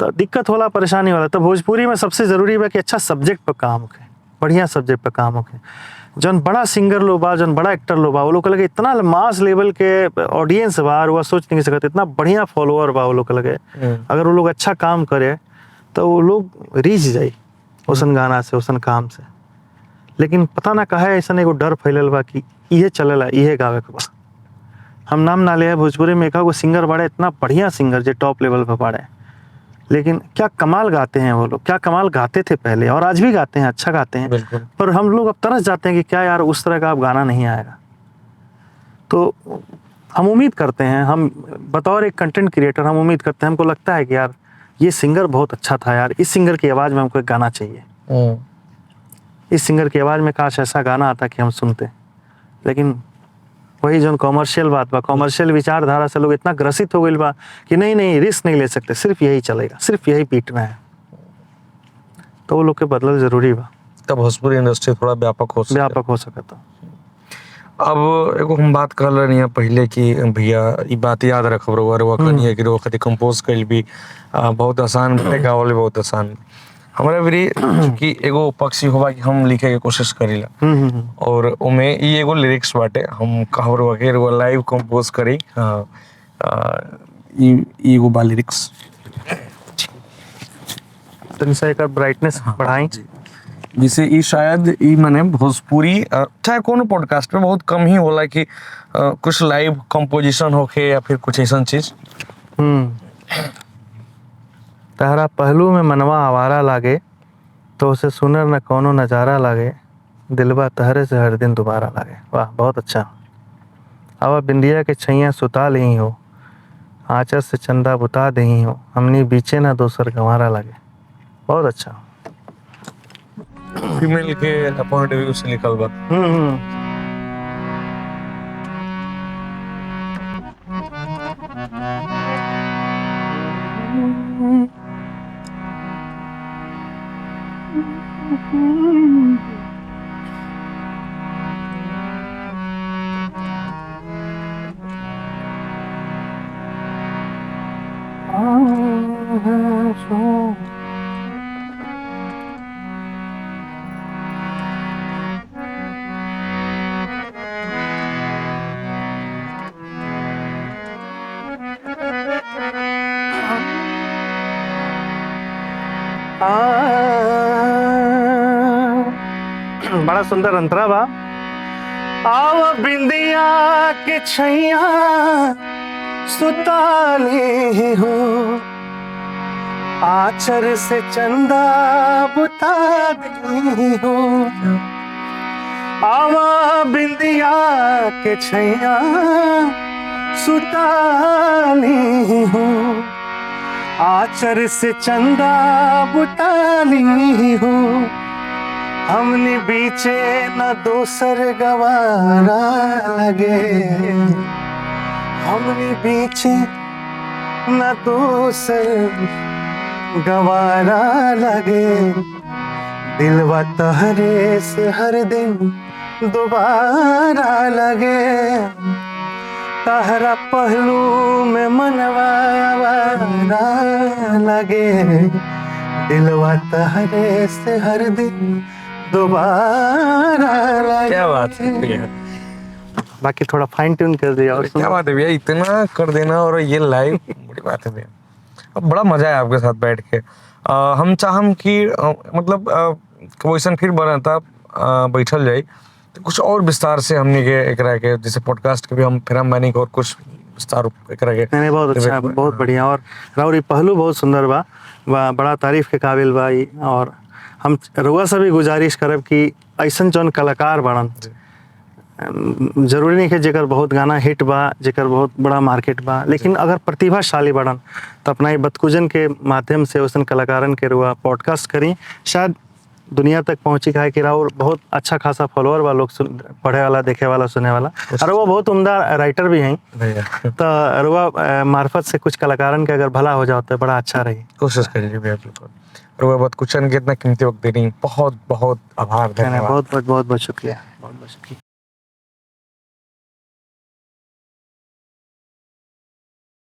तो दिक्कत होला, परेशानी होला। तो भोजपुरी में सबसे ज़रूरी बा कि अच्छा सब्जेक्ट पर काम होके, बढ़िया सब्जेक्ट पर काम होके। जौन बड़ा सिंगर लोग बा, जौन बड़ा एक्टर लोग बा, वो लोग के लगे इतना मास लेवल के ऑडियंस बा, और वो सोच नहीं सकते, इतना बढ़िया फॉलोअर बा वो लोग के लगे। अगर वो लोग अच्छा काम करे तो वो लोग रीच जाई ओसन गाना से, ओसन काम से। लेकिन पता ना काहे ऐसा एगो डर फैलल बा कि इहे चलेला, इहे गावे के बा। हम नाम ना ले, भोजपुरी में एकागो सिंगर बाड़े, इतना बढ़िया सिंगर जो टॉप लेवल पर बाड़े, लेकिन क्या कमाल गाते हैं वो लोग, क्या कमाल गाते थे पहले, और आज भी गाते हैं, अच्छा गाते हैं। पर हम लोग अब तरस जाते हैं कि क्या यार उस तरह का अब गाना नहीं आएगा। तो हम उम्मीद करते हैं, हम बतौर एक कंटेंट क्रिएटर हम उम्मीद करते हैं, हमको लगता है कि यार ये सिंगर बहुत अच्छा था यार, इस सिंगर की आवाज़ में हमको एक गाना चाहिए, इस सिंगर की आवाज़ में काश ऐसा गाना आता कि हम सुनते। लेकिन वही जो कॉमर्शियल बात बा, कॉमर्शियल विचारधारा से लोग इतना ग्रसित हो गए बा कि नहीं रिस्क नहीं ले सकते, सिर्फ यही चलेगा, सिर्फ यही पीटना है। तो वो लोग के बदलल जरूरी बा, तब भोजपुरी इंडस्ट्री थोड़ा व्यापक हो सकता। अब एगो हम बात कर रही हैं पहले कि भैया ये बात याद रखब, रुआ कहनी है कि रुआ खातिर कंपोज कल भी बहुत आसान बाटे, गावल भी बहुत आसान। हमारा भी कि एगो पक्षी होगा कि हम लिखे के कोशिश करीला, और उमे ये एगो लिरिक्स बाटे, हम कहब रुआ के रुआ लाइव कंपोज करी एगो बा लिरिक्स। तनी सा एक ब्राइटनेस बढ़ाई, जिसे ई शायद ई माने भोजपुरी चाहे कोनो पॉडकास्ट में बहुत कम ही होला कि कुछ लाइव कंपोजिशन होके या फिर कुछ ऐसा चीज। तहरा पहलू में मनवा आवारा लागे, तो उसे सुनर न कोनो नज़ारा लागे, दिलवा तहरे से हर दिन दोबारा लागे। वाह, बहुत अच्छा। आवा बिंदिया के छैया सुता ली हो, आंचल से चंदा बुता दही हो, हमनी बीचे ना दोसर गंवारा लागे। बहुत अच्छा। फीमेल के पॉइंट ऑफ व्यू से लिखल बा। बड़ा सुंदर अंतरा बा। आवा बिंदिया के छैया सुताली हो, आचर से चंदा बुता दी हो। आवा बिंदिया के छैया सुताली हो, आचर से चंदा बुताली हो, हमने बीचे न दोसर गवारा लगे, हमने बीचे न दोसर गवारा लगे, दिलवा तहरे से हर दिन दोबारा लगे, तहरा पहलू में मनवा लगे, दिलवा तहरे से हर दिन दोबारा लगे। क्या बात है, बाकी थोड़ा फाइन ट्यून कर दिया। और क्या बात है भैया, इतना कर देना और ये लाइव बड़ी बात है भैया। अब बड़ा मजा है आपके साथ बैठ के। हम चाहम कि मतलब क्वेश्चन फिर बनता बैठल जाए तो कुछ और विस्तार से हमने के एकरा के जैसे पॉडकास्ट के भी हम फिर हम मानी और कुछ विस्तार एकरा के। नहीं, बहुत अच्छा, बहुत बढ़िया। और राउरी पहलू बहुत सुंदर बा, बड़ा तारीफ के काबिल बा। और हम रुआ से भी गुजारिश करब कि ऐसन जौन कलाकार बड़न, जरूरी नहीं कि जेकर बहुत गाना हिट बा, जेकर बहुत बड़ा मार्केट बा, लेकिन अगर प्रतिभाशाली बड़न तो अपना ये बतकुजन के माध्यम से वैसन कलाकारन के रुआ पॉडकास्ट करी। शायद दुनिया तक पहुंची है कि राउर बहुत अच्छा खासा फॉलोअर बा, लोग पढ़े वाला, देखे वाला, सुने वाला, और वो बहुत उम्दा राइटर भी हैं। तो रुआ मार्फत से कुछ कलाकारन के अगर भला हो जाओ तो बड़ा अच्छा रही। कोशिश करिए भैया, बिल्कुल। रुआ बहुत कुछ इतना कीमती वक्त दे रही, बहुत बहुत आभार, धन्यवाद। बहुत बहुत बहुत बहुत शुक्रिया, बहुत बहुत शुक्रिया।